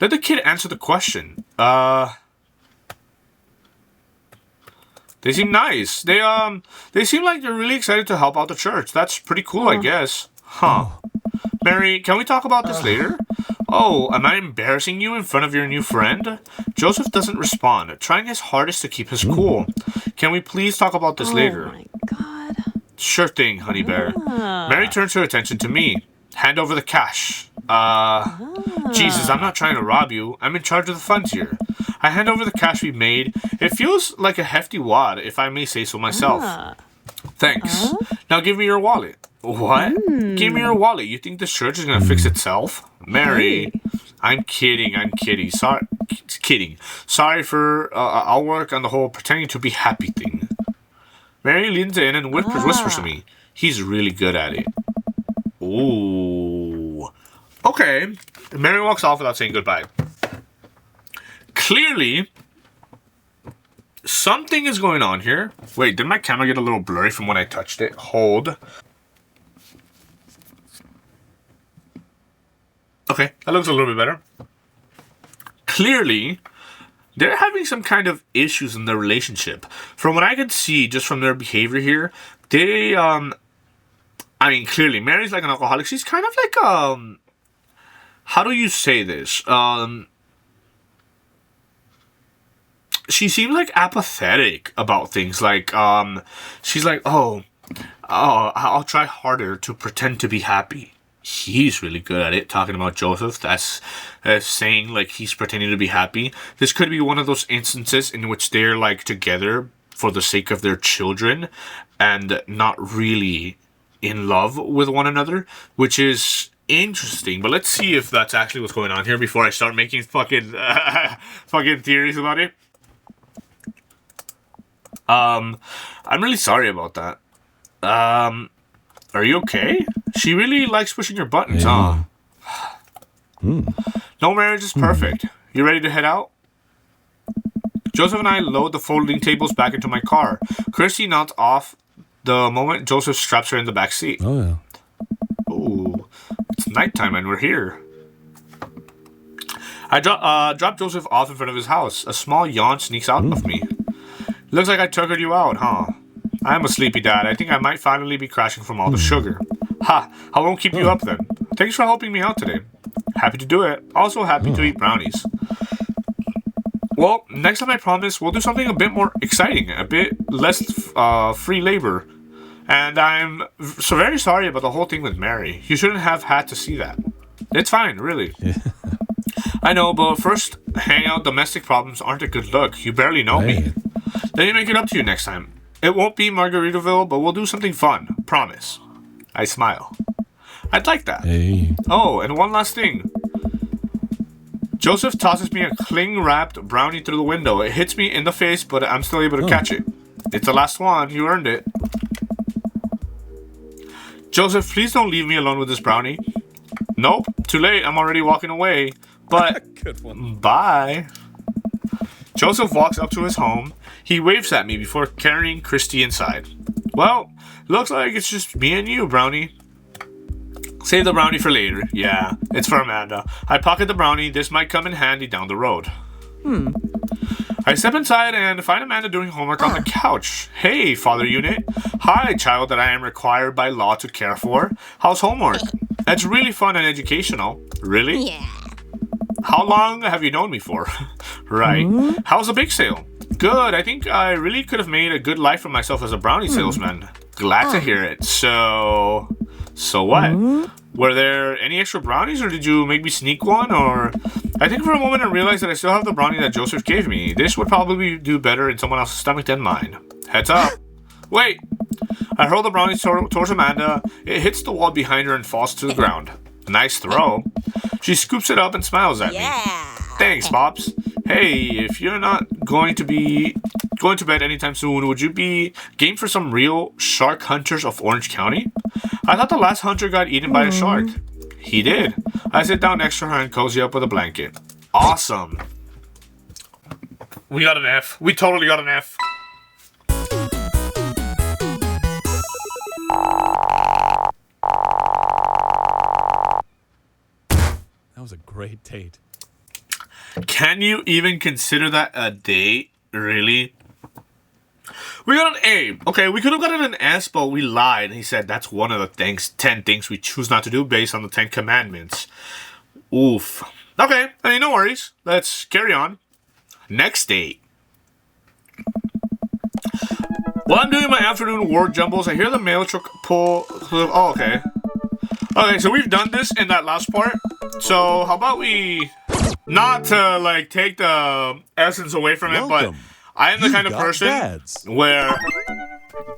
[SPEAKER 1] Let the kid answer the question. They seem nice. They seem like they're really excited to help out the church. That's pretty cool, I guess. Huh. Mary, can we talk about this later? Oh, am I embarrassing you in front of your new friend? Joseph doesn't respond, trying his hardest to keep his cool. Can we please talk about this later?
[SPEAKER 4] Oh my god.
[SPEAKER 1] Sure thing, honey bear. Mary turns her attention to me. Hand over the cash. Jesus, I'm not trying to rob you. I'm in charge of the funds here. I hand over the cash we made. It feels like a hefty wad, if I may say so myself. Thanks. Now give me your wallet. What? Give me your wallet. You think this church is gonna fix itself? Mary.
[SPEAKER 4] Hey.
[SPEAKER 1] I'm kidding. Sorry for, I'll work on the whole pretending to be happy thing. Mary leans in and whispers to me. He's really good at it. Ooh. Okay. Mary walks off without saying goodbye. Clearly, something is going on here. Wait, did my camera get a little blurry from when I touched it? Hold. Okay, that looks a little bit better. Clearly, they're having some kind of issues in their relationship. From what I could see, just from their behavior here, they, I mean, clearly, Mary's like an alcoholic. She's kind of like, how do you say this? She seems like apathetic about things. Like, she's like, oh, I'll try harder to pretend to be happy. He's really good at it, talking about Joseph. That's saying, like, he's pretending to be happy. This could be one of those instances in which they're, like, together for the sake of their children and not really in love with one another, which is interesting. But let's see if that's actually what's going on here before I start making fucking theories about it. I'm really sorry about that. Are you okay? She really likes pushing your buttons, huh? No marriage is perfect. You ready to head out? Joseph and I load the folding tables back into my car. Christy nods off the moment Joseph straps her in the back seat.
[SPEAKER 2] Oh, yeah.
[SPEAKER 1] Ooh, it's nighttime and we're here. I drop Joseph off in front of his house. A small yawn sneaks out of me. Looks like I tuckered you out, huh? I'm a sleepy dad. I think I might finally be crashing from all the sugar. Ha! I won't keep you up then. Thanks for helping me out today. Happy to do it. Also happy to eat brownies. Well, next time I promise we'll do something a bit more exciting, a bit less free labor. And I'm so very sorry about the whole thing with Mary. You shouldn't have had to see that. It's fine, really. I know, but first hangout domestic problems aren't a good look. You barely know me. Let me make it up to you next time. It won't be Margaritaville, but we'll do something fun. Promise. I smile. I'd like that.
[SPEAKER 2] Hey.
[SPEAKER 1] Oh, and one last thing. Joseph tosses me a cling-wrapped brownie through the window. It hits me in the face, but I'm still able to catch it. It's the last one. You earned it. Joseph, please don't leave me alone with this brownie. Nope. Too late. I'm already walking away. But,
[SPEAKER 2] Good one.
[SPEAKER 1] Bye. Joseph walks up to his home. He waves at me before carrying Christy inside. Well, looks like it's just me and you, Brownie. Save the brownie for later. Yeah, it's for Amanda. I pocket the brownie. This might come in handy down the road. I step inside and find Amanda doing homework on the couch. Hey, Father Unit. Hi, child that I am required by law to care for. How's homework? It's really fun and educational. Really?
[SPEAKER 3] Yeah.
[SPEAKER 1] How long have you known me for? Right. How's the bake sale? Good. I think I really could have made a good life for myself as a brownie salesman. Glad to hear it. So what? Were there any extra brownies, or did you make me sneak one? Or I think for a moment I realized that I still have the brownie that Joseph gave me. This would probably do better in someone else's stomach than mine. Heads up. Wait. I hurl the brownie towards Amanda. It hits the wall behind her and falls to the ground. Nice throw. She scoops it up and smiles at me. Thanks, Pops. Hey, if you're not going to bed anytime soon, would you be game for some real shark hunters of Orange County? I thought the last hunter got eaten by a shark. He did. I sit down next to her and cozy up with a blanket. Awesome. We got an F. We totally got an F.
[SPEAKER 2] That was a great date.
[SPEAKER 1] Can you even consider that a date? Really? We got an A. Okay, we could have gotten an S, but we lied. He said that's one of the 10 things we choose not to do based on the 10 commandments. Oof. Okay, I mean, no worries. Let's carry on. Next date. While I'm doing my afternoon word jumbles, I hear the mail truck pull. Oh, okay. Okay, so we've done this in that last part. So how about we not to like take the essence away from it, but I am the kind of person where,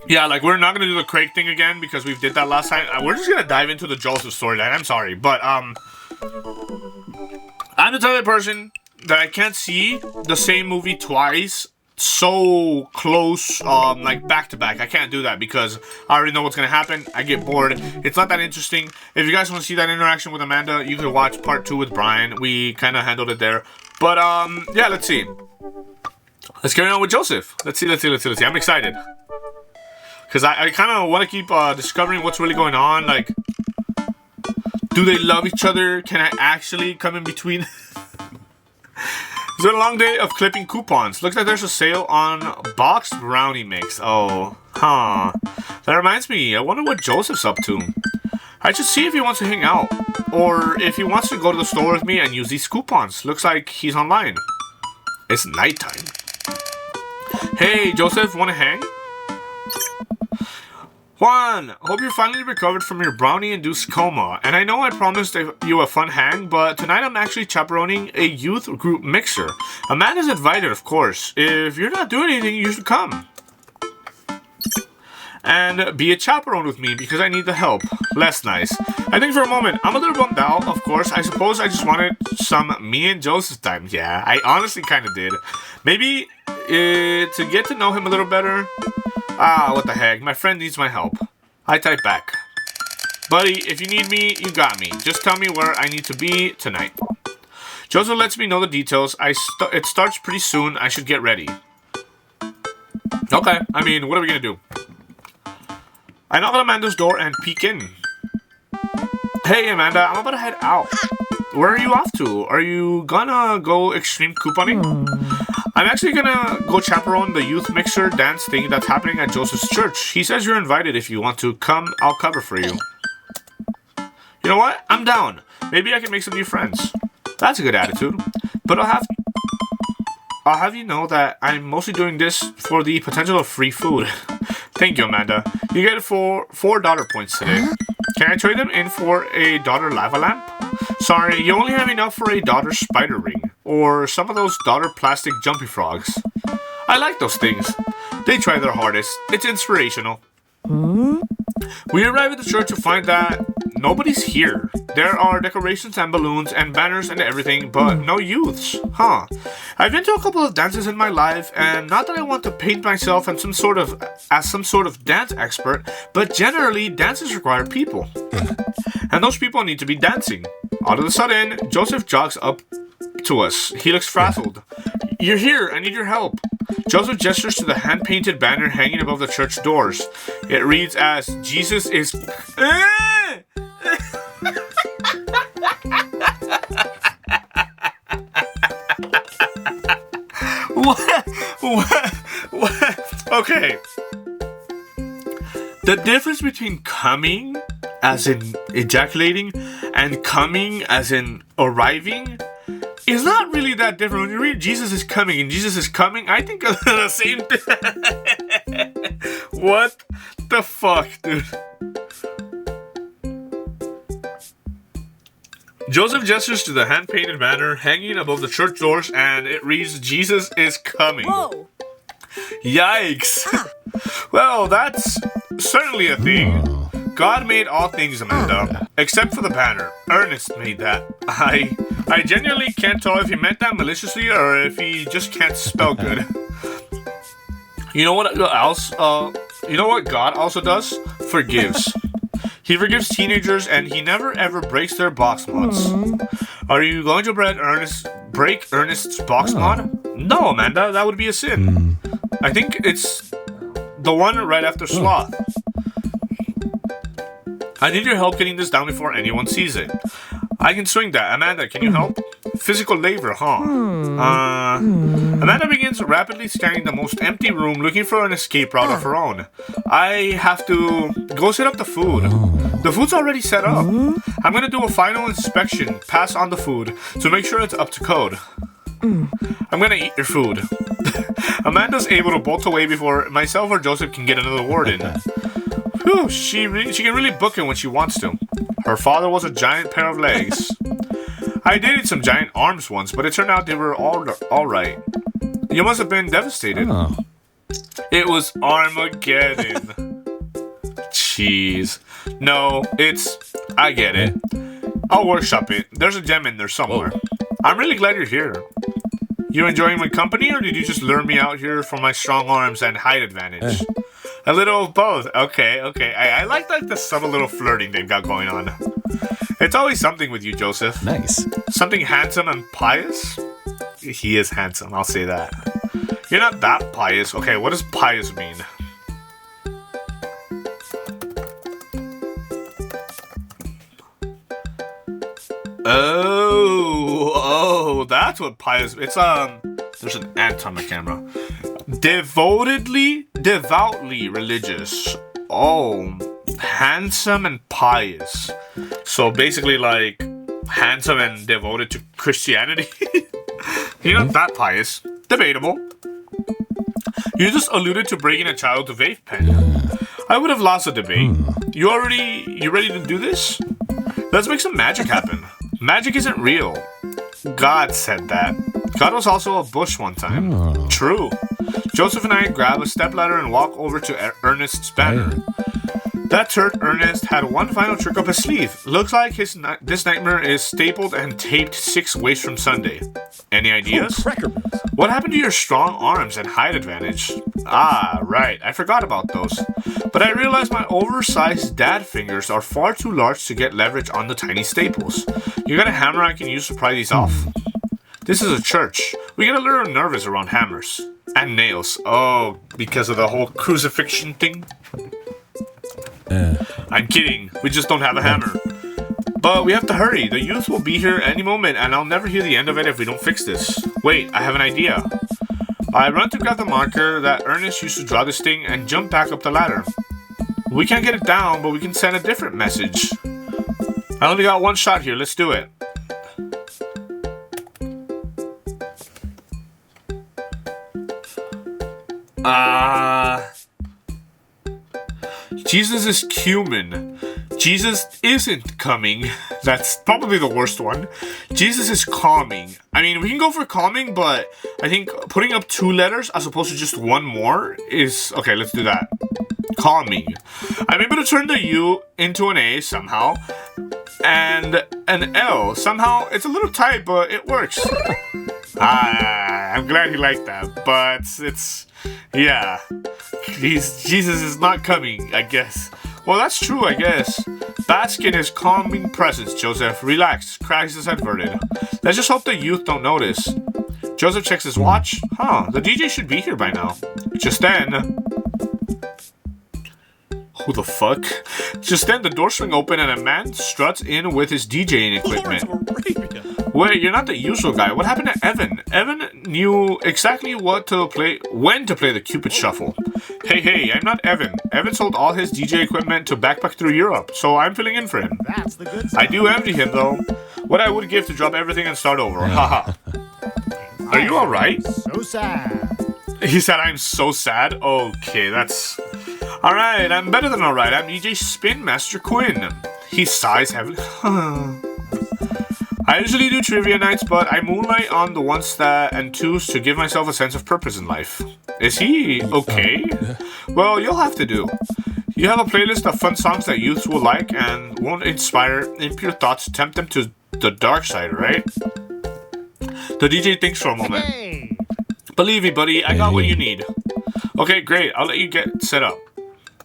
[SPEAKER 1] yeah, like we're not gonna do the Craig thing again because we did that last time. We're just gonna dive into the Joseph storyline. I'm sorry, but I'm the type of person that I can't see the same movie twice so close, like back to back. I can't do that because I already know what's gonna happen. I get bored. It's not that interesting. If you guys want to see that interaction with Amanda, you could watch part 2 with Brian. We kind of handled it there. But yeah, let's see. Let's carry on with Joseph. Let's see. I'm excited because I kind of want to keep discovering what's really going on. Like, do they love each other? Can I actually come in between? It's been a long day of clipping coupons. Looks like there's a sale on boxed brownie mix. Oh, huh. That reminds me, I wonder what Joseph's up to. I should see if he wants to hang out. Or if he wants to go to the store with me and use these coupons. Looks like he's online. It's nighttime. Hey, Joseph, wanna hang? Juan, hope you're finally recovered from your brownie-induced coma. And I know I promised you a fun hang, but tonight I'm actually chaperoning a youth group mixer. Amanda's invited, of course. If you're not doing anything, you should come. And be a chaperone with me because I need the help. Less nice. I think for a moment, I'm a little bummed out, of course. I suppose I just wanted some me and Joseph time. Yeah, I honestly kind of did. Maybe to get to know him a little better. Ah, what the heck. My friend needs my help. I type back. Buddy, if you need me, you got me. Just tell me where I need to be tonight. Joseph lets me know the details. It starts pretty soon. I should get ready. Okay, I mean, what are we gonna do? I knock on Amanda's door and peek in. Hey, Amanda, I'm about to head out. Where are you off to? Are you gonna go extreme couponing? I'm actually gonna go chaperone the youth mixer dance thing that's happening at Joseph's church. He says you're invited if you want to come. I'll cover for you. You know what? I'm down. Maybe I can make some new friends. That's a good attitude. But I'll have you know that I'm mostly doing this for the potential of free food. Thank you, Amanda. You get 4 daughter points today. Can I trade them in for a daughter lava lamp? Sorry, you only have enough for a daughter spider ring. Or some of those daughter plastic jumpy frogs. I like those things. They try their hardest. It's inspirational. We arrive at the church to find that nobody's here. There are decorations and balloons and banners and everything, but no youths. Huh. I've been to a couple of dances in my life, and not that I want to paint myself as some sort of dance expert, but generally dances require people. And those people need to be dancing. All of a sudden, Joseph jogs up to us. He looks frazzled. You're here. I need your help. Joseph gestures to the hand-painted banner hanging above the church doors. It reads as Jesus is... What? Okay. The difference between coming, as in ejaculating, and coming, as in arriving, is not really that different. When you read Jesus is coming and Jesus is coming, I think of the same thing. What the fuck, dude? Joseph gestures to the hand-painted banner hanging above the church doors, and it reads, Jesus is coming.
[SPEAKER 3] Whoa!
[SPEAKER 1] Yikes. Well, that's certainly a thing. God made all things, Amanda, except for the banner. Ernest made that. I genuinely can't tell if he meant that maliciously or if he just can't spell good. You know what else? You know what God also does? Forgives. He forgives teenagers and he never ever breaks their box mods. Are you going to break Ernest's box mod? No, Amanda, that would be a sin. I think it's the one right after Sloth. I need your help getting this down before anyone sees it. I can swing that. Amanda, can you help? Physical labor, huh? Amanda begins rapidly scanning the most empty room, looking for an escape route of her own. I have to go set up the food. The food's already set up. I'm gonna do a final inspection, pass on the food, to make sure it's up to code. I'm gonna eat your food. Amanda's able to bolt away before myself or Joseph can get another word in. Whew, she can really book it when she wants to. Her father was a giant pair of legs. I dated some giant arms once, but it turned out they were all right. You must have been devastated.
[SPEAKER 2] Oh.
[SPEAKER 1] It was Armageddon. Jeez. No, I get it. I'll workshop it. There's a gem in there somewhere. I'm really glad you're here. You enjoying my company, or did you just lure me out here for my strong arms and height advantage? A little of both. Okay. I like the subtle little flirting they've got going on. It's always something with you, Joseph.
[SPEAKER 2] Nice.
[SPEAKER 1] Something handsome and pious? He is handsome, I'll say that. You're not that pious. Okay, what does pious mean? Oh, that's what pious. It's there's an ant on my camera. Devoutly religious. Oh, handsome and pious. So basically, like handsome and devoted to Christianity. You're not that pious. Debatable. You just alluded to breaking a child's vape pen. I would have lost the debate. You ready to do this? Let's make some magic happen. Magic isn't real. God said that. God was also a bush one time. True. Joseph and I grab a stepladder and walk over to Ernest's banner. That turd Ernest had one final trick up his sleeve. Looks like this nightmare is stapled and taped 6 ways from Sunday. Any ideas? What happened to your strong arms and height advantage? Ah, right. I forgot about those. But I realized my oversized dad fingers are far too large to get leverage on the tiny staples. You got a hammer I can use to pry these off? This is a church. We get a little nervous around hammers. And nails. Oh, because of the whole crucifixion thing? I'm kidding. We just don't have a hammer. But we have to hurry. The youth will be here any moment, and I'll never hear the end of it if we don't fix this. Wait, I have an idea. I run to grab the marker that Ernest used to draw this thing and jump back up the ladder. We can't get it down, but we can send a different message. I only got one shot here. Let's do it. Jesus is cumin. Jesus isn't coming. That's probably the worst one. Jesus is calming. I mean, we can go for calming, but I think putting up 2 letters as opposed to just one more is... Okay, let's do that. Calming. I'm able to turn the U into an A somehow. And an L. Somehow, it's a little tight, but it works. I'm glad he liked that, but it's... Yeah. Jesus is not coming, I guess. Well, that's true, I guess. Bask in his calming presence, Joseph. Relax. Cracks is adverted. Let's just hope the youth don't notice. Joseph checks his watch. The DJ should be here by now. Just then... Who the fuck? Just then, the doors swing open and a man struts in with his DJing equipment. Wait, you're not the usual guy. What happened to Evan? Evan knew exactly when to play the Cupid Shuffle. Hey, I'm not Evan. Evan sold all his DJ equipment to backpack through Europe, so I'm filling in for him.
[SPEAKER 3] That's the good stuff.
[SPEAKER 1] I do envy him, though. What I would give to drop everything and start over. Haha. Are you alright?
[SPEAKER 3] So sad.
[SPEAKER 1] He said I'm so sad? Okay, that's... Alright, I'm better than alright. I'm DJ Spin Master Quinn. He sighs heavily. I usually do trivia nights, but I moonlight on the ones and twos to give myself a sense of purpose in life. Is he okay? Well, you'll have to do. You have a playlist of fun songs that youths will like and won't inspire impure thoughts to tempt them to the dark side, right? The DJ thinks for a moment.
[SPEAKER 3] Hey.
[SPEAKER 1] Believe me, buddy, I got what you need. Okay, great. I'll let you get set up.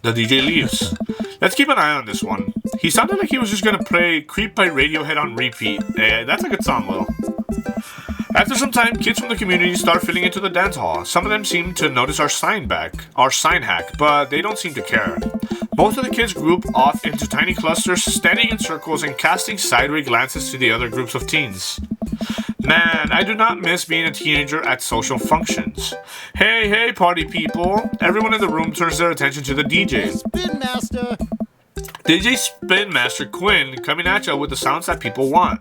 [SPEAKER 1] The DJ leaves. Let's keep an eye on this one. He sounded like he was just gonna play Creep by Radiohead on repeat. That's a good song, Will. After some time, kids from the community start filling into the dance hall. Some of them seem to notice our sign hack, but they don't seem to care. Most of the kids group off into tiny clusters, standing in circles and casting sideways glances to the other groups of teens. Man, I do not miss being a teenager at social functions. Hey, party people. Everyone in the room turns their attention to the DJ.
[SPEAKER 3] Spin Master.
[SPEAKER 1] DJ Spin Master Quinn coming at you with the sounds that people want.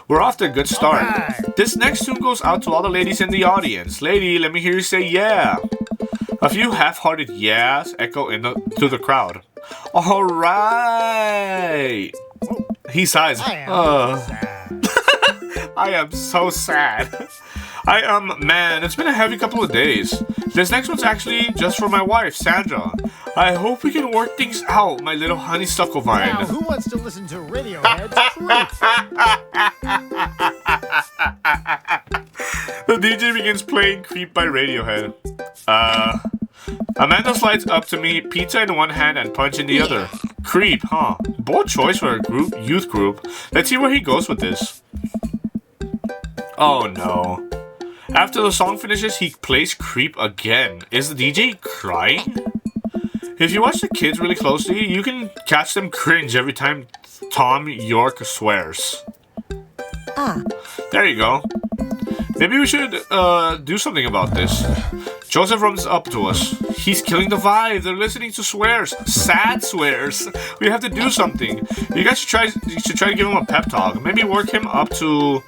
[SPEAKER 1] We're off to a good start.
[SPEAKER 3] Alright.
[SPEAKER 1] This next tune goes out to all the ladies in the audience. Lady, let me hear you say yeah. A few half-hearted yeahs echo to the crowd. Alright. He sighs. I am so sad. Man, it's been a heavy couple of days. This next one's actually just for my wife, Sandra. I hope we can work things out, my little honeysuckle vine.
[SPEAKER 3] Now, who wants to listen to Radiohead's Creep?
[SPEAKER 1] The DJ begins playing Creep by Radiohead. Amanda slides up to me, pizza in one hand and punch in the other. Creep, huh? Bold choice for a youth group. Let's see where he goes with this. Oh no. After the song finishes, he plays Creep again. Is the DJ crying? If you watch the kids really closely, you can catch them cringe every time Tom York swears. There you go. Maybe we should do something about this. Joseph runs up to us. He's killing the vibe. They're listening to swears. Sad swears. We have to do something. You guys should try to give him a pep talk. Maybe work him up to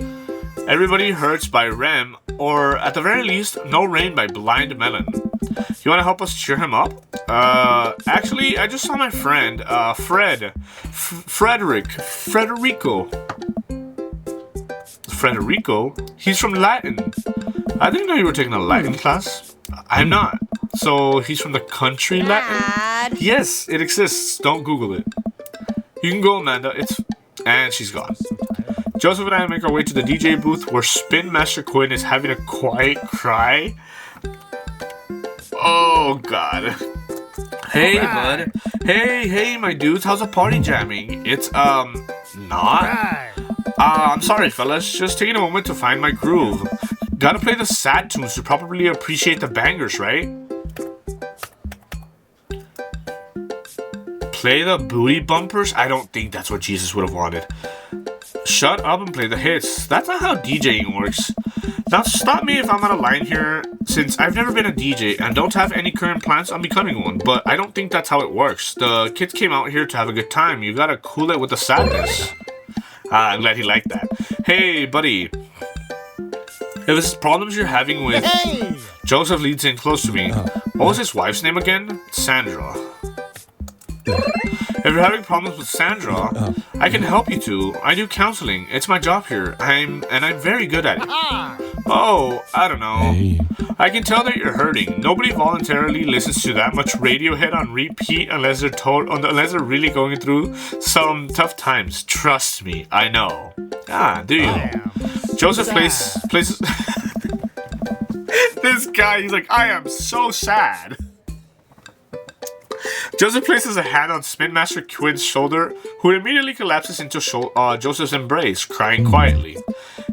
[SPEAKER 1] Everybody Hurts by Rem, or at the very least, No Rain by Blind Melon. You want to help us cheer him up? Actually, I just saw my friend, Frederico. He's from Latin. I didn't know you were taking a Latin class. I'm not. So he's from the country Latin? Yes, it exists. Don't Google it. You can go, Amanda. And she's gone. Joseph and I make our way to the DJ booth where Spin Master Quinn is having a quiet cry. Oh, God. Hey, bud. Hey, my dudes. How's the party jamming? It's, not. I'm sorry, fellas. Just taking a moment to find my groove. Gotta play the sad tunes to properly appreciate the bangers, right? Play the booty bumpers? I don't think that's what Jesus would have wanted. Shut up and play the hits. That's not how DJing works. Now stop me if I'm out of line here, since I've never been a DJ and don't have any current plans on becoming one, but I don't think that's how it works. The kids came out here to have a good time. You gotta cool it with the sadness. I'm glad he liked that. Hey, buddy. If it's problems you're having with...
[SPEAKER 3] Hey!
[SPEAKER 1] Joseph leads in close to me. What was his wife's name again? Sandra. If you're having problems with Sandra, I can help you too. I do counseling. It's my job here. I'm very good at it. Oh, I don't know.
[SPEAKER 2] Hey.
[SPEAKER 1] I can tell that you're hurting. Nobody voluntarily listens to that much Radiohead on repeat unless they're really going through some tough times. Trust me, I know. Do you? Joseph places this guy, he's like, I am so sad. Joseph places a hand on Spin Master Quinn's shoulder, who immediately collapses into Joseph's embrace, crying quietly.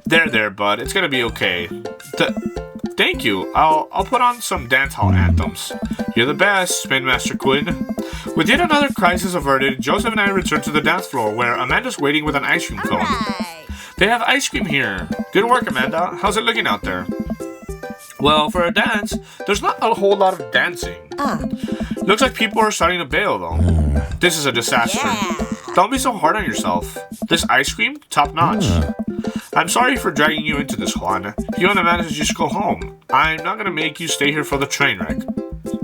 [SPEAKER 1] There, bud. It's gonna be okay. Thank you. I'll put on some dance hall anthems. You're the best, Spin Master Quinn. With yet another crisis averted, Joseph and I return to the dance floor, where Amanda's waiting with an ice cream cone.
[SPEAKER 4] Right.
[SPEAKER 1] They have ice cream here. Good work, Amanda. How's it looking out there? Well, for a dance, there's not a whole lot of dancing. Looks like people are starting to bail, though. This is a disaster. Don't be so hard on yourself. This ice cream? Top notch. I'm sorry for dragging you into this, Juan. If you want to manage, just go home. I'm not going to make you stay here for the train wreck.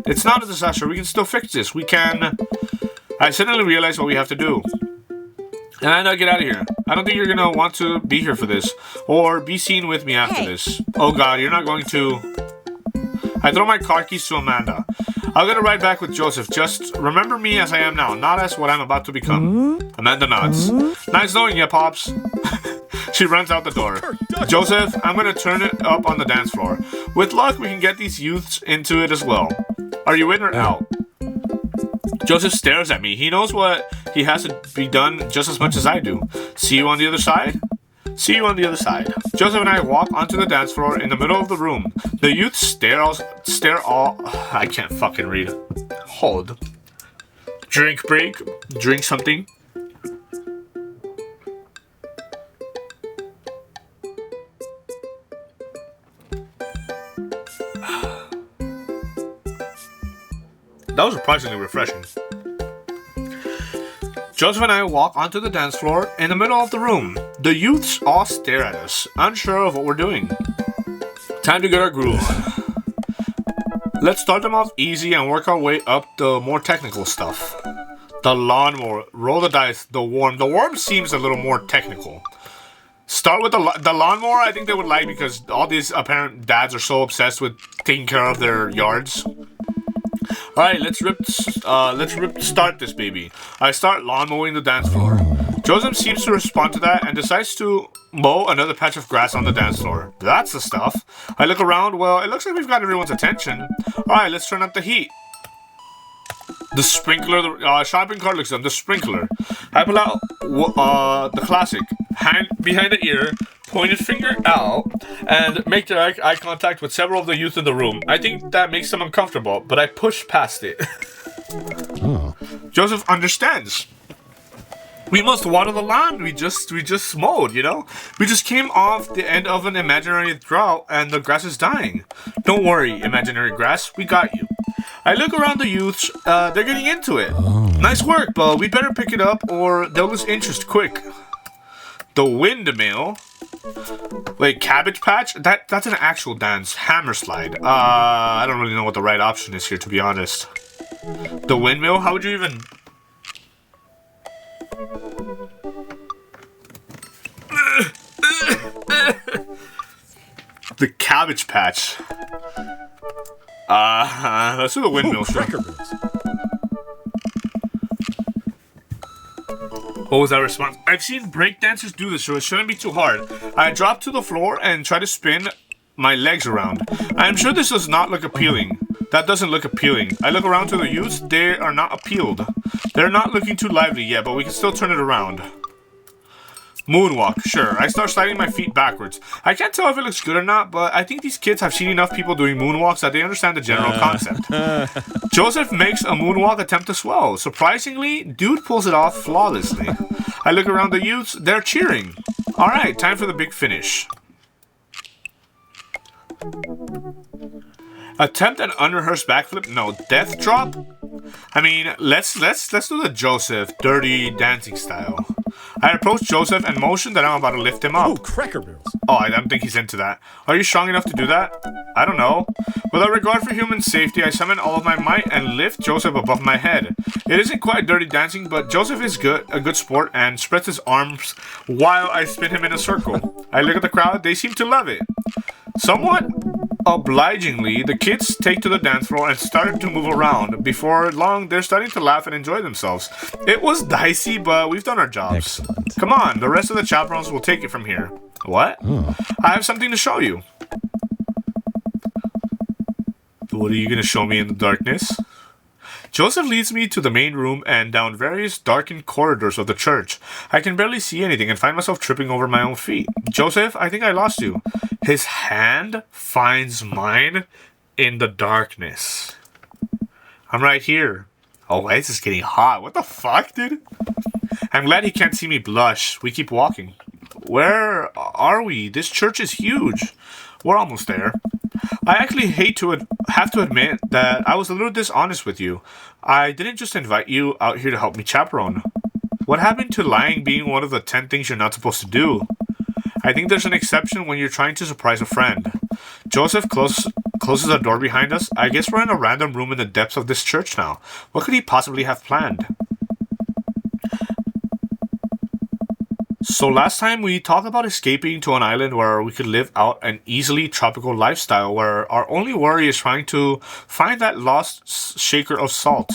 [SPEAKER 1] It's not a disaster. We can still fix this. We can... I suddenly realized what we have to do. And get out of here. I don't think you're gonna want to be here for this. Or be seen with me after this. Oh god, you're not going to... I throw my car keys to Amanda. I'll get a ride back with Joseph. Just remember me as I am now, not as what I'm about to become. Amanda nods. Nice knowing you, Pops. She runs out the door. Joseph, I'm gonna turn it up on the dance floor. With luck, we can get these youths into it as well. Are you in or out? Joseph stares at me. He knows what he has to be done just as much as I do. See you on the other side? See you on the other side. Joseph and I walk onto the dance floor in the middle of the room. The youth stare all... I can't fucking read. Hold. Drink break. Drink something. That was surprisingly refreshing. Joseph and I walk onto the dance floor in the middle of the room. The youths all stare at us, unsure of what we're doing. Time to get our groove on. Let's start them off easy and work our way up the more technical stuff. The lawnmower, roll the dice, the worm. The worm seems a little more technical. Start with the lawnmower. I think they would like because all these apparent dads are so obsessed with taking care of their yards. Alright, let's start this baby. I start lawn mowing the dance floor. Joseph seems to respond to that and decides to mow another patch of grass on the dance floor. That's the stuff. I look around, well, it looks like we've got everyone's attention. Alright, let's turn up the heat. The sprinkler, the shopping cart looks up, the sprinkler. I pull out the classic, hand behind the ear, pointed finger out, and make direct eye contact with several of the youth in the room. I think that makes them uncomfortable, but I push past it. Joseph understands. We must water the lawn. We just mowed, you know? We just came off the end of an imaginary drought, and the grass is dying. Don't worry, imaginary grass. We got you. I look around the youths. They're getting into it. Nice work, but we better pick it up, or they'll lose interest quick. The windmill. Wait, Cabbage Patch? That's an actual dance. Hammer slide. I don't really know what the right option is here, to be honest. The windmill? How would you even... The Cabbage Patch. Let's do the windmill. Sure. What was that response? I've seen breakdancers do this, so it shouldn't be too hard. I drop to the floor and try to spin my legs around. I'm sure this does not look appealing. That doesn't look appealing. I look around to the youths. They are not appealed. They're not looking too lively yet, but we can still turn it around. Moonwalk, sure. I start sliding my feet backwards. I can't tell if it looks good or not, but I think these kids have seen enough people doing moonwalks that they understand the general concept. Joseph makes a moonwalk attempt as well. Surprisingly, dude pulls it off flawlessly. I look around the youths. They're cheering. Alright, time for the big finish. Attempt an unrehearsed backflip? No, death drop? I mean, let's do the Joseph dirty dancing style. I approach Joseph and motion that I'm about to lift him up.
[SPEAKER 2] Oh, Cracker Barrels.
[SPEAKER 1] Oh, I don't think he's into that. Are you strong enough to do that? I don't know. Without regard for human safety, I summon all of my might and lift Joseph above my head. It isn't quite dirty dancing, but Joseph is a good sport and spreads his arms while I spin him in a circle. I look at the crowd. They seem to love it. Somewhat obligingly, the kids take to the dance floor and start to move around. Before long, they're starting to laugh and enjoy themselves. It was dicey, but we've done our jobs.
[SPEAKER 2] Excellent.
[SPEAKER 1] Come on, the rest of the chaperones will take it from here. What?
[SPEAKER 2] Oh.
[SPEAKER 1] I have something to show you. What are you going to show me in the darkness? Joseph leads me to the main room and down various darkened corridors of the church. I can barely see anything and find myself tripping over my own feet. Joseph, I think I lost you. His hand finds mine in the darkness. I'm right here. Oh, why is this getting hot? What the fuck, dude? I'm glad he can't see me blush. We keep walking. Where are we? This church is huge. We're almost there. I actually have to admit that I was a little dishonest with you. I didn't just invite you out here to help me chaperone. What happened to lying being one of the 10 things you're not supposed to do? I think there's an exception when you're trying to surprise a friend. Joseph closes the door behind us. I guess we're in a random room in the depths of this church now. What could he possibly have planned? So last time we talked about escaping to an island where we could live out an easily tropical lifestyle where our only worry is trying to find that lost shaker of salt.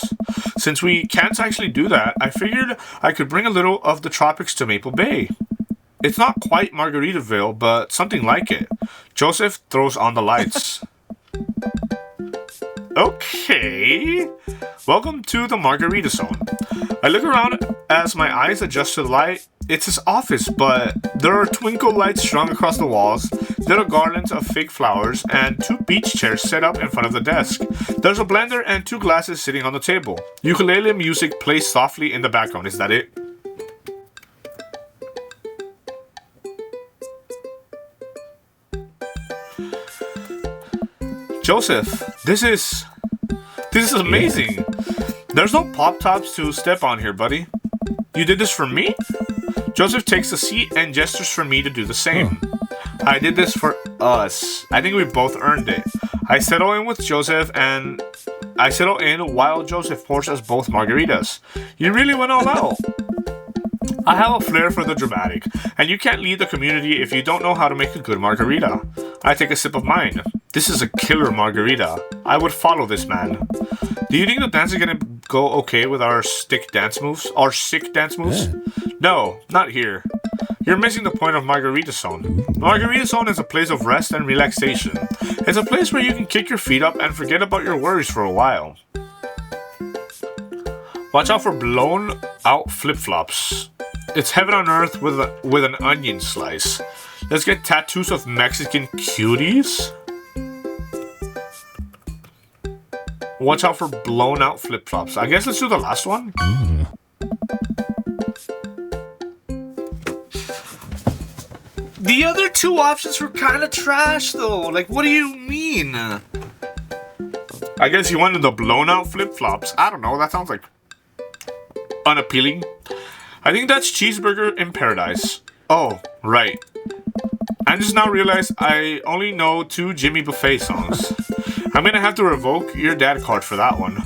[SPEAKER 1] Since we can't actually do that, I figured I could bring a little of the tropics to Maple Bay. It's not quite Margaritaville, but something like it. Joseph throws on the lights. Okay. Welcome to the Margarita Zone. I look around as my eyes adjust to the light. It's his office, but there are twinkle lights strung across the walls, little garlands of fake flowers, and 2 beach chairs set up in front of the desk. There's a blender and 2 glasses sitting on the table. Ukulele music plays softly in the background. Is that it? Joseph, this is amazing. There's no pop-tops to step on here, buddy. You did this for me? Joseph takes a seat and gestures for me to do the same. I did this for us. I think we both earned it. I settle in while Joseph pours us both margaritas. You really went all out. I have a flair for the dramatic, and you can't lead the community if you don't know how to make a good margarita. I take a sip of mine. This is a killer margarita. I would follow this man. Do you think the dance is gonna go okay with our sick dance moves?
[SPEAKER 2] Yeah.
[SPEAKER 1] No, not here. You're missing the point of Margarita Zone. Margarita Zone is a place of rest and relaxation. It's a place where you can kick your feet up and forget about your worries for a while. Watch out for blown out flip-flops. It's heaven on earth with an onion slice. Let's get tattoos of Mexican cuties. Watch out for blown out flip-flops. I guess let's do the last one. The other 2 options were kind of trash though. Like, what do you mean? I guess you wanted the blown out flip-flops. I don't know, that sounds like unappealing. I think that's cheeseburger in paradise. Oh, right. I just now realized I only know 2 Jimmy Buffet songs. I'm gonna have to revoke your dad card for that one.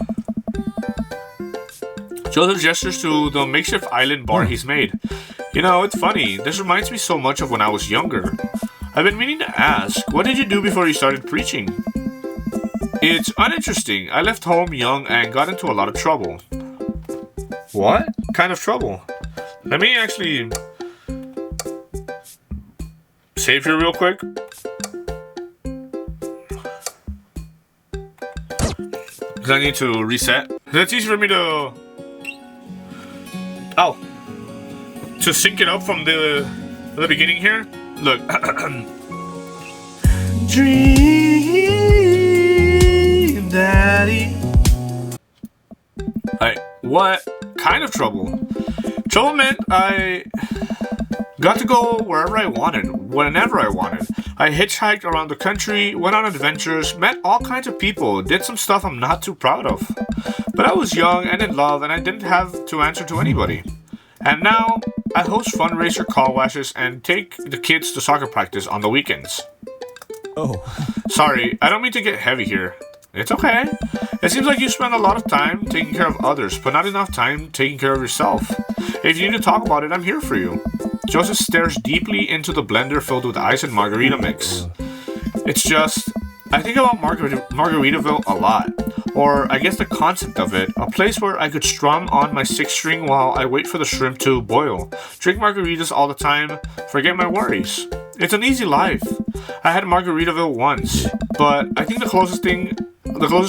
[SPEAKER 1] Joseph gestures to the makeshift island bar he's made. You know, it's funny. This reminds me so much of when I was younger. I've been meaning to ask, what did you do before you started preaching? It's uninteresting. I left home young and got into a lot of trouble. What kind of trouble? Let me actually save here real quick. Because I need to reset. That's easy for me to... Oh. To sync it up from the beginning here. Look. Dream Daddy. Alright, what kind of trouble? Trouble meant I got to go wherever I wanted, whenever I wanted. I hitchhiked around the country, went on adventures, met all kinds of people, did some stuff I'm not too proud of. But I was young and in love and I didn't have to answer to anybody. And now, I host fundraiser call washes and take the kids to soccer practice on the weekends.
[SPEAKER 2] Oh.
[SPEAKER 1] Sorry, I don't mean to get heavy here. It's okay. It seems like you spend a lot of time taking care of others, but not enough time taking care of yourself. If you need to talk about it, I'm here for you. Joseph stares deeply into the blender filled with ice and margarita mix. It's just, I think about Margaritaville a lot. Or I guess the concept of it, a place where I could strum on my 6-string while I wait for the shrimp to boil, drink margaritas all the time, forget my worries. It's an easy life. I had Margaritaville once, but I think the closest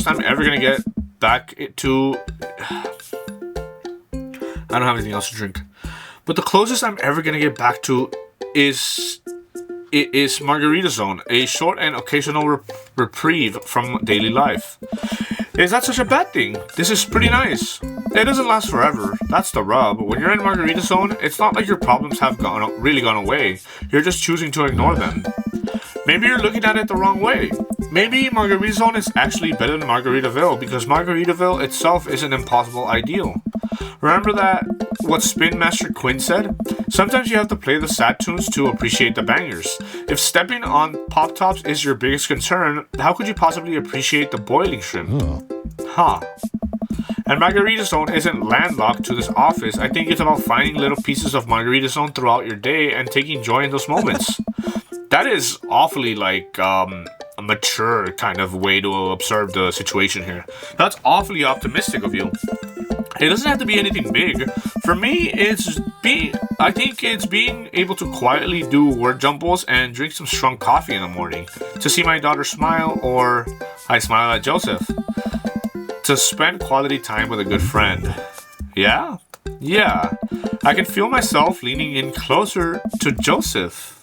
[SPEAKER 1] I'm ever gonna get back to... I don't have anything else to drink. But the closest I'm ever gonna get back to is Margarita Zone, a short and occasional reprieve from daily life. Is that such a bad thing? This is pretty nice. It doesn't last forever. That's the rub. When you're in Margarita Zone, it's not like your problems have really gone away. You're just choosing to ignore them. Maybe you're looking at it the wrong way. Maybe Margarita Zone is actually better than Margaritaville because Margaritaville itself is an impossible ideal. Remember that what Spin Master Quinn said? Sometimes you have to play the sad tunes to appreciate the bangers. If stepping on pop tops is your biggest concern, how could you possibly appreciate the boiling shrimp? Huh. And Margarita Zone isn't landlocked to this office. I think it's about finding little pieces of Margarita Zone throughout your day and taking joy in those moments. That is awfully like a mature kind of way to observe the situation here. That's awfully optimistic of you. It doesn't have to be anything big. For me, I think it's being able to quietly do word jumbles and drink some strong coffee in the morning. To see my daughter smile, or I smile at Joseph. To spend quality time with a good friend. Yeah. I can feel myself leaning in closer to Joseph.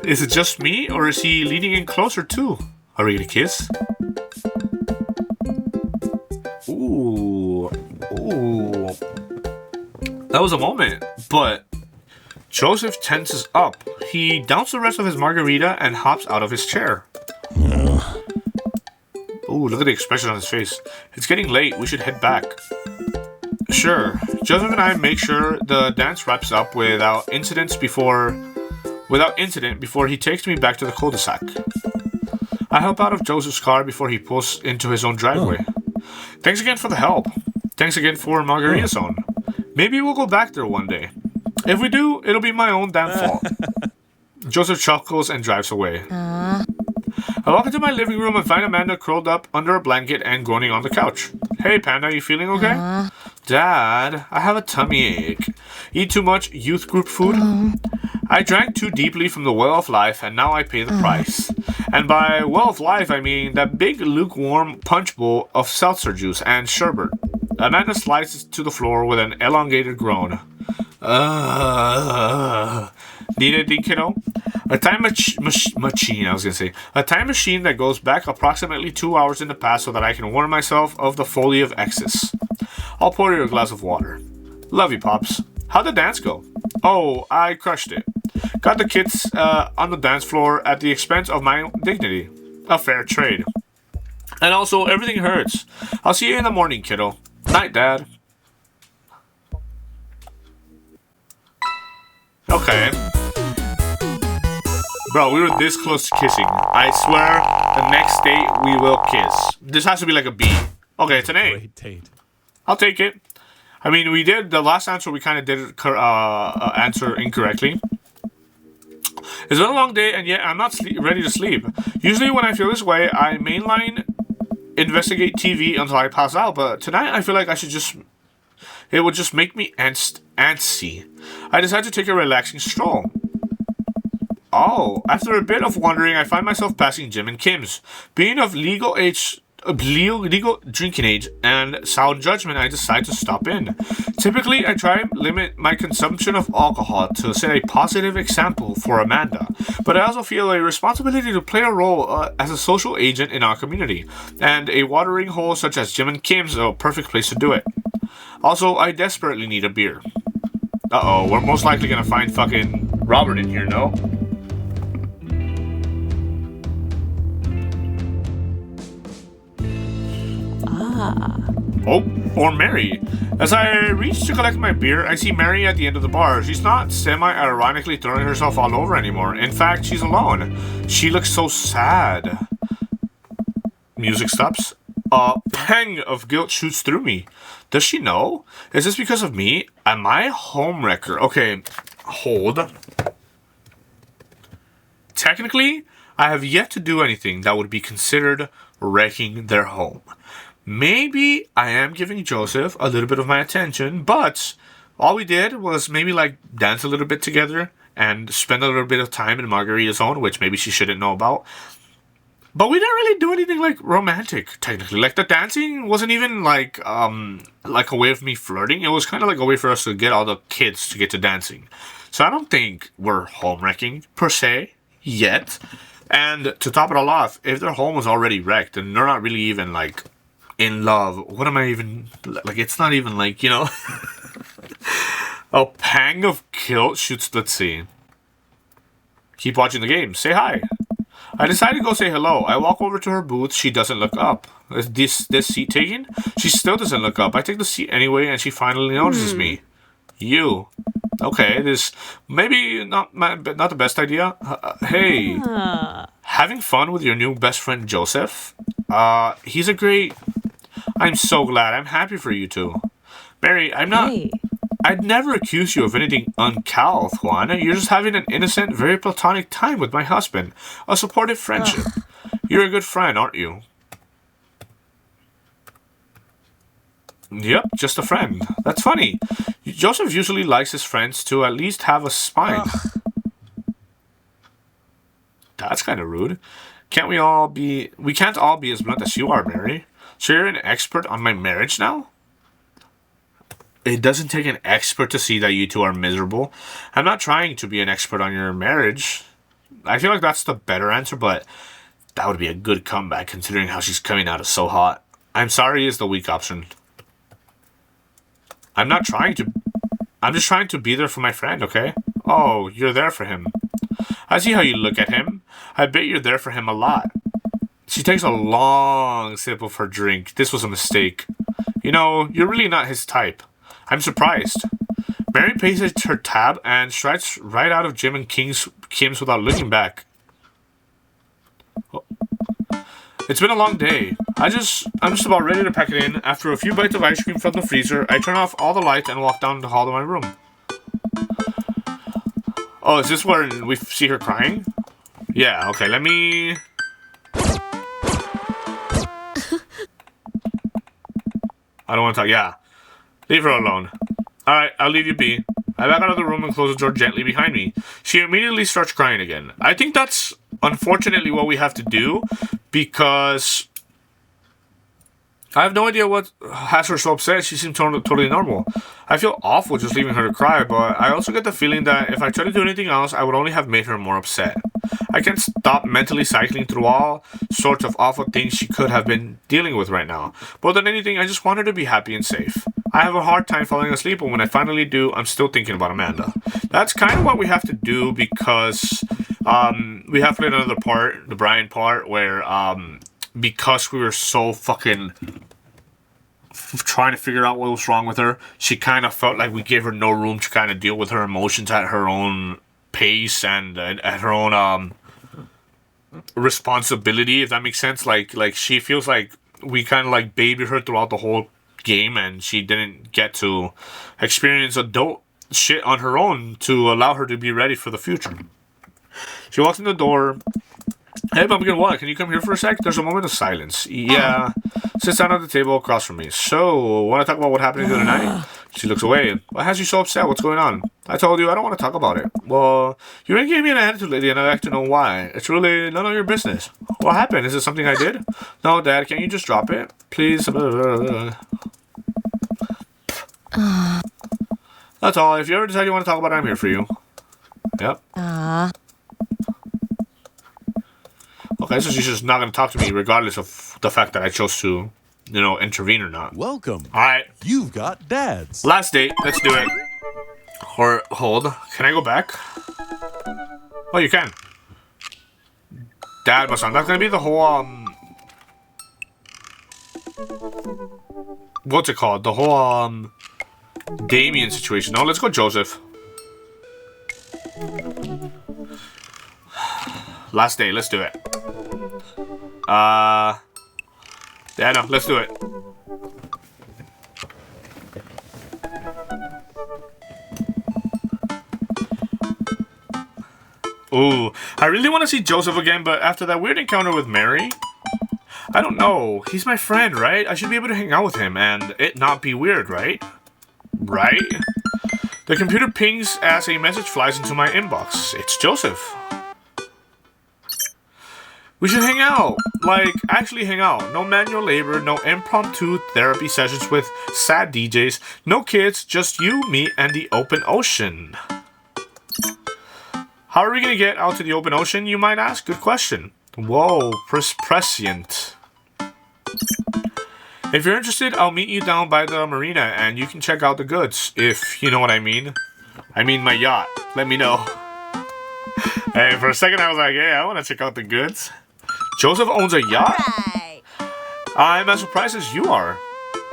[SPEAKER 1] Is it just me, or is he leaning in closer too? Are we gonna kiss? Ooh. That was a moment, but Joseph tenses up. He downs the rest of his margarita and hops out of his chair. Ooh, look at the expression on his face. It's getting late. We should head back. Sure. Joseph and I make sure the dance wraps up without incident before he takes me back to the cul-de-sac. I hop out of Joseph's car before he pulls into his own driveway. Thanks again for the help. Thanks again for Margarita Zone. Maybe we'll go back there one day. If we do, it'll be my own damn fault. Joseph chuckles and drives away. I walk into my living room and find Amanda curled up under a blanket and groaning on the couch. Hey, Panda, you feeling okay? Dad, I have a tummy ache. Eat too much youth group food? I drank too deeply from the well of life, and now I pay the price. And by well of life, I mean that big lukewarm punch bowl of seltzer juice and sherbet. Amanda slides to the floor with an elongated groan. Need anything, kiddo? A time machine, A time machine that goes back approximately 2 hours in the past so that I can warn myself of the folly of excess. I'll pour you a glass of water. Love you, Pops. How'd the dance go? Oh, I crushed it. Got the kids on the dance floor at the expense of my dignity. A fair trade. And also, everything hurts. I'll see you in the morning, kiddo. Night, Dad. Okay. Bro, we were this close to kissing. I swear, the next date we will kiss. This has to be like a B. Okay, it's an A.
[SPEAKER 2] Great date.
[SPEAKER 1] I'll take it. I mean, we did the last answer. We kind of did answer incorrectly. It's been a long day, and yet I'm not ready to sleep. Usually, when I feel this way, I mainline investigate TV until I pass out. But tonight, I feel like I should just. It would just make me antsy. I decided to take a relaxing stroll. Oh, after a bit of wandering, I find myself passing Jim and Kim's. Being of legal drinking age and sound judgment, I decide to stop in. Typically, I try and limit my consumption of alcohol to set a positive example for Amanda, but I also feel a responsibility to play a role as a social agent in our community, and a watering hole such as Jim and Kim's is a perfect place to do it. Also, I desperately need a beer. Uh-oh, we're most likely gonna find fucking Robert in here, no? Oh, or Mary. As I reach to collect my beer, I see Mary at the end of the bar. She's not semi-ironically throwing herself all over anymore. In fact, she's alone. She looks so sad. Music stops. A pang of guilt shoots through me. Does she know? Is this because of me? Am I a homewrecker? Okay, hold. Technically, I have yet to do anything that would be considered wrecking their home. Maybe I am giving Joseph a little bit of my attention, but all we did was maybe like dance a little bit together and spend a little bit of time in Margarita Zone, which maybe she shouldn't know about. But we didn't really do anything like romantic, technically. Like the dancing wasn't even like a way of me flirting. It was kind of like a way for us to get all the kids to get to dancing. So I don't think we're home wrecking per se yet. And to top it all off, if their home was already wrecked and they're not really even like in love, what am I even like? It's not even like, you know, a pang of guilt shoots. Let's see. Keep watching the game. Say hi. I decide to go say hello. I walk over to her booth. She doesn't look up. Is this seat taken? She still doesn't look up. I take the seat anyway, and she finally notices me. You. Okay, this maybe not the best idea. Hey, having fun with your new best friend Joseph? He's a great. I'm so glad. I'm happy for you two. Mary, I'm not.
[SPEAKER 4] Hey.
[SPEAKER 1] I'd never accuse you of anything uncouth, Juan. You're just having an innocent, very platonic time with my husband. A supportive friendship. You're a good friend, aren't you? Yep, just a friend. That's funny. Joseph usually likes his friends to at least have a spine. That's kind of rude. We can't all be as blunt as you are, Mary. So you're an expert on my marriage now? It doesn't take an expert to see that you two are miserable. I'm not trying to be an expert on your marriage. I feel like that's the better answer, but that would be a good comeback considering how she's coming out of so hot. I'm sorry is the weak option. I'm just trying to be there for my friend, okay? Oh, you're there for him. I see how you look at him. I bet you're there for him a lot. She takes a long sip of her drink. This was a mistake. You know, you're really not his type. I'm surprised. Mary pays her tab and strides right out of Jim and Kim's without looking back. It's been a long day. I'm just about ready to pack it in. After a few bites of ice cream from the freezer, I turn off all the lights and walk down the hall to my room. Oh, is this where we see her crying? Yeah, okay, let me... I don't want to talk, yeah. Leave her alone. Alright, I'll leave you be. I back out of the room and close the door gently behind me. She immediately starts crying again. I think that's unfortunately what we have to do because I have no idea what has her so upset. She seems totally normal. I feel awful just leaving her to cry, but I also get the feeling that if I tried to do anything else, I would only have made her more upset. I can't stop mentally cycling through all sorts of awful things she could have been dealing with right now. More than anything, I just want her to be happy and safe. I have a hard time falling asleep, but when I finally do, I'm still thinking about Amanda. That's kind of what we have to do because we have played another part, the Brian part, where because we were so fucking trying to figure out what was wrong with her, she kind of felt like we gave her no room to kind of deal with her emotions at her own pace and at her own responsibility, if that makes sense. Like she feels like we kind of like babied her throughout the whole game and she didn't get to experience adult shit on her own to allow her to be ready for the future. She walks in the door. Hey, Pumpkin, what? Can you come here for a sec? There's a moment of silence. Yeah. Sits down at the table across from me. So, want to talk about what happened the other night? She looks away. What has you so upset? What's going on? I told you I don't want to talk about it. Well, you really gave me an attitude lately and I'd like to know why. It's really none of your business. What happened? Is it something I did? No, Dad, can't you just drop it? Please. That's all. If you ever decide you want to talk about it, I'm here for you. Yep. Okay, so she's just not going to talk to me regardless of the fact that I chose to, you know, intervene or not.
[SPEAKER 2] Welcome.
[SPEAKER 1] Alright.
[SPEAKER 2] You've got dads.
[SPEAKER 1] Last date. Let's do it. Or, hold. Can I go back? Oh, you can. Dad, my son. That's going to be the whole, what's it called? The whole, Damien situation. No, let's go Joseph. Last day, let's do it. Yeah, no, let's do it. Ooh, I really want to see Joseph again, but after that weird encounter with Mary, I don't know. He's my friend, right? I should be able to hang out with him and it not be weird, right? Right? The computer pings as a message flies into my inbox. It's Joseph. We should hang out. Like, actually hang out. No manual labor, no impromptu therapy sessions with sad DJs, no kids, just you, me, and the open ocean. How are we going to get out to the open ocean, you might ask? Good question. Whoa, prescient. If you're interested, I'll meet you down by the marina and you can check out the goods, if you know what I mean. I mean my yacht. Let me know. Hey, for a second I was like, yeah, I want to check out the goods. Joseph owns a yacht?
[SPEAKER 4] Right.
[SPEAKER 1] I'm as surprised as you are.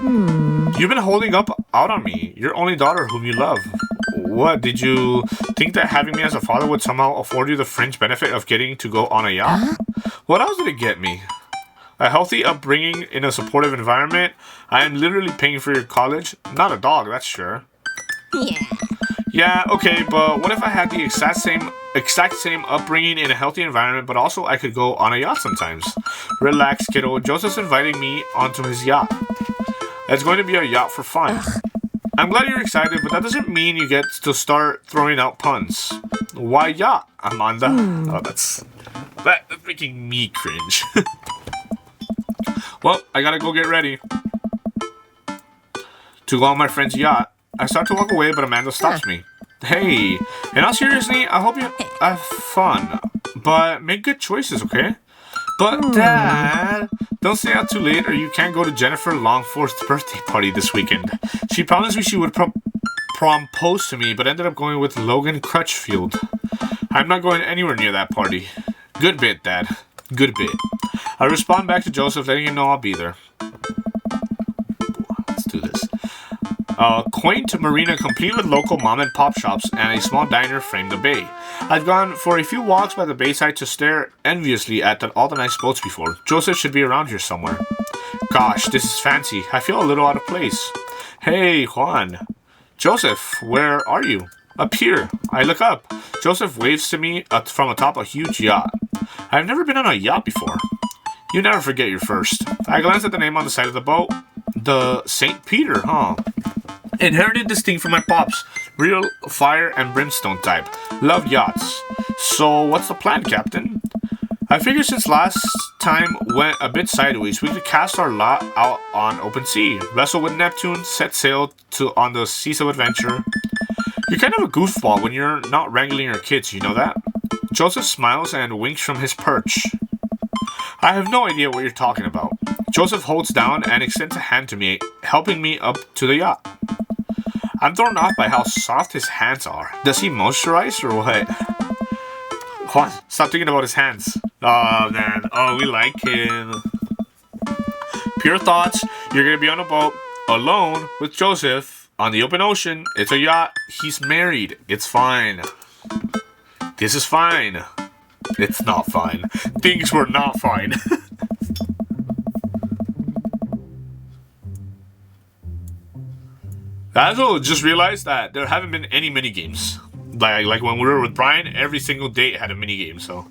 [SPEAKER 1] You've been holding out on me, your only daughter whom you love. What, did you think that having me as a father would somehow afford you the fringe benefit of getting to go on a yacht? What else did it get me? A healthy upbringing in a supportive environment. I am literally paying for your college. Not a dog, that's sure.
[SPEAKER 4] Yeah.
[SPEAKER 1] Yeah, okay, but what if I had the exact same upbringing in a healthy environment, but also I could go on a yacht sometimes? Relax, kiddo. Joseph's inviting me onto his yacht. It's going to be a yacht for fun. I'm glad you're excited, but that doesn't mean you get to start throwing out puns. Why yacht, Amanda? Oh, that's making me cringe. Well, I gotta go get ready to go on my friend's yacht. I start to walk away, but Amanda stops me. Hey, and all seriously, I hope you have fun, but make good choices, okay? But Dad, don't stay out too late or you can't go to Jennifer Longforth's birthday party this weekend. She promised me she would propose to me, but ended up going with Logan Crutchfield. I'm not going anywhere near that party. Good bit, Dad. Good bit. I respond back to Joseph, letting him know I'll be there. Let's do this. Quaint marina complete with local mom and pop shops and a small diner framed the bay. I've gone for a few walks by the bayside to stare enviously at all the nice boats before. Joseph should be around here somewhere. Gosh, this is fancy. I feel a little out of place. Hey, Juan. Joseph, where are you? Up here. I look up. Joseph waves to me from atop a huge yacht. I've never been on a yacht before. You never forget your first. I glance at the name on the side of the boat. The St. Peter, huh? Inherited this thing from my pops. Real fire and brimstone type. Love yachts. So, what's the plan, Captain? I figure since last time went a bit sideways, we could cast our lot out on open sea, wrestle with Neptune, set sail on the seas of adventure. You're kind of a goofball when you're not wrangling your kids, you know that? Joseph smiles and winks from his perch. I have no idea what you're talking about. Joseph holds down and extends a hand to me, helping me up to the yacht. I'm thrown off by how soft his hands are. Does he moisturize or what? Juan, stop thinking about his hands. Oh man, oh we like him. Pure thoughts, you're gonna be on a boat, alone, with Joseph, on the open ocean. It's a yacht, he's married, it's fine. This is fine. It's not fine. Things were not fine. I also just realized that there haven't been any mini games. Like when we were with Brian, every single date had a mini game. So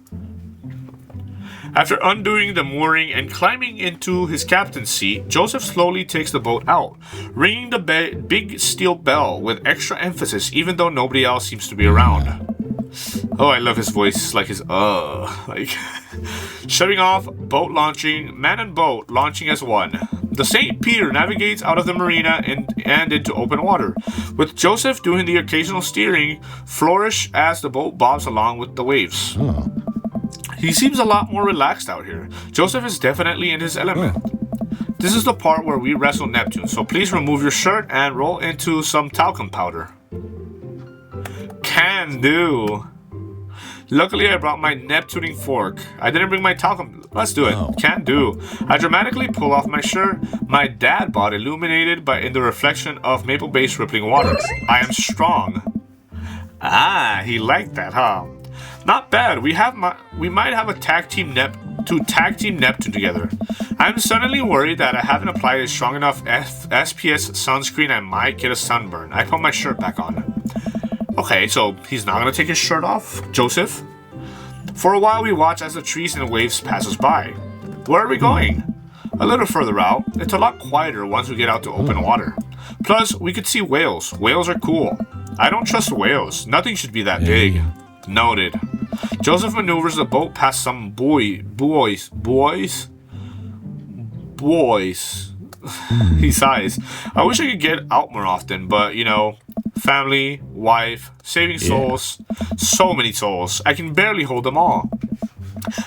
[SPEAKER 1] after undoing the mooring and climbing into his captain's seat, Joseph slowly takes the boat out, ringing the big steel bell with extra emphasis, even though nobody else seems to be around. Oh, I love his voice, like his like shutting off, boat launching, man and boat launching as one. The St. Peter navigates out of the marina and into open water, with Joseph doing the occasional steering flourish as the boat bobs along with the waves. He seems a lot more relaxed out here. Joseph is definitely in his element. This is the part where we wrestle Neptune, so please remove your shirt and roll into some talcum powder. Can do. Luckily, I brought my Neptuning fork. I didn't bring my talcum. Let's do it.
[SPEAKER 2] Oh.
[SPEAKER 1] Can do. I dramatically pull off my shirt. My dad bought illuminated by in the reflection of maple-based rippling water. I am strong. Ah, he liked that, huh? Not bad. We might have a tag team Neptune together. I'm suddenly worried that I haven't applied a strong enough SPS sunscreen. I might get a sunburn. I put my shirt back on. Okay, so he's not gonna take his shirt off, Joseph? For a while we watch as the trees and waves pass us by. Where are we going? A little further out. It's a lot quieter once we get out to open water. Plus, we could see whales. Whales are cool. I don't trust whales. Nothing should be that big. Noted. Joseph maneuvers the boat past some boys. He sighs. I wish I could get out more often, but, you know, family, wife, saving souls, so many souls. I can barely hold them all.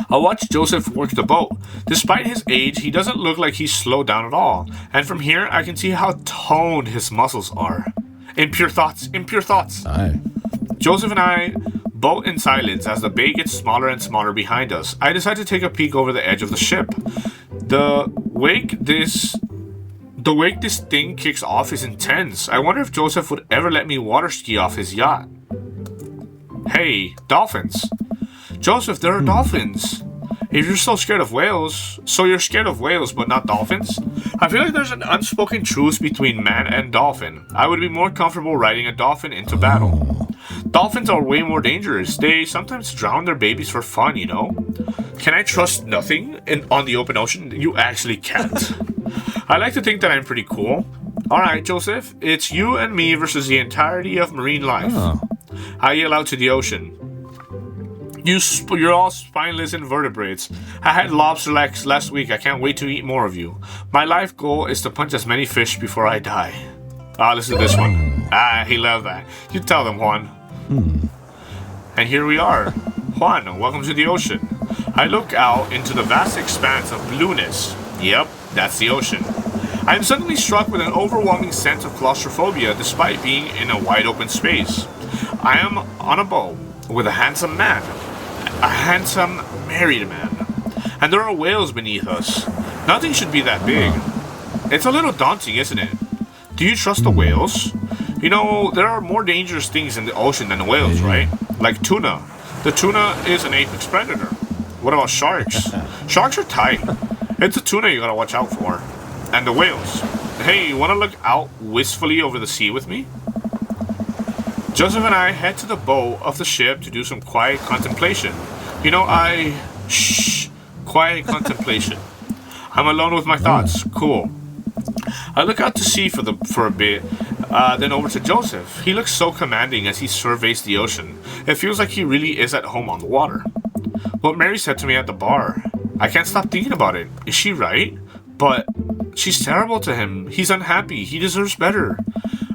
[SPEAKER 1] I watched Joseph work the boat. Despite his age, he doesn't look like he's slowed down at all. And from here, I can see how toned his muscles are. Impure thoughts, impure thoughts.
[SPEAKER 2] Aye.
[SPEAKER 1] Joseph and I boat in silence as the bay gets smaller and smaller behind us. I decide to take a peek over the edge of the ship. The wake this thing kicks off is intense. I wonder if Joseph would ever let me water ski off his yacht. Hey, dolphins. Joseph, there are dolphins. If you're so scared of whales, so you're scared of whales but not dolphins? I feel like there's an unspoken truce between man and dolphin. I would be more comfortable riding a dolphin into battle. Dolphins are way more dangerous. They sometimes drown their babies for fun, you know? Can I trust nothing on the open ocean? You actually can't. I like to think that I'm pretty cool. Alright, Joseph, it's you and me versus the entirety of marine life. I yell out to the ocean. You're all spineless invertebrates. I had lobster legs last week. I can't wait to eat more of you. My life goal is to punch as many fish before I die. Listen to this one. He loved that. You tell them, Juan. And here we are. Juan, welcome to the ocean. I look out into the vast expanse of blueness. Yep, that's the ocean. I am suddenly struck with an overwhelming sense of claustrophobia despite being in a wide open space. I am on a boat with a handsome man. A handsome married man. And there are whales beneath us. Nothing should be that big. It's a little daunting, isn't it? Do you trust the whales? You know, there are more dangerous things in the ocean than whales, right? Like tuna. The tuna is an apex predator. What about sharks? Sharks are tight. It's the tuna you gotta watch out for. And the whales. Hey, you wanna look out wistfully over the sea with me? Joseph and I head to the bow of the ship to do some quiet contemplation. You know, quiet contemplation. I'm alone with my thoughts. Cool. I look out to sea for a bit, then over to Joseph. He looks so commanding as he surveys the ocean. It feels like he really is at home on the water. What Mary said to me at the bar. I can't stop thinking about it. Is she right? But she's terrible to him. He's unhappy. He deserves better.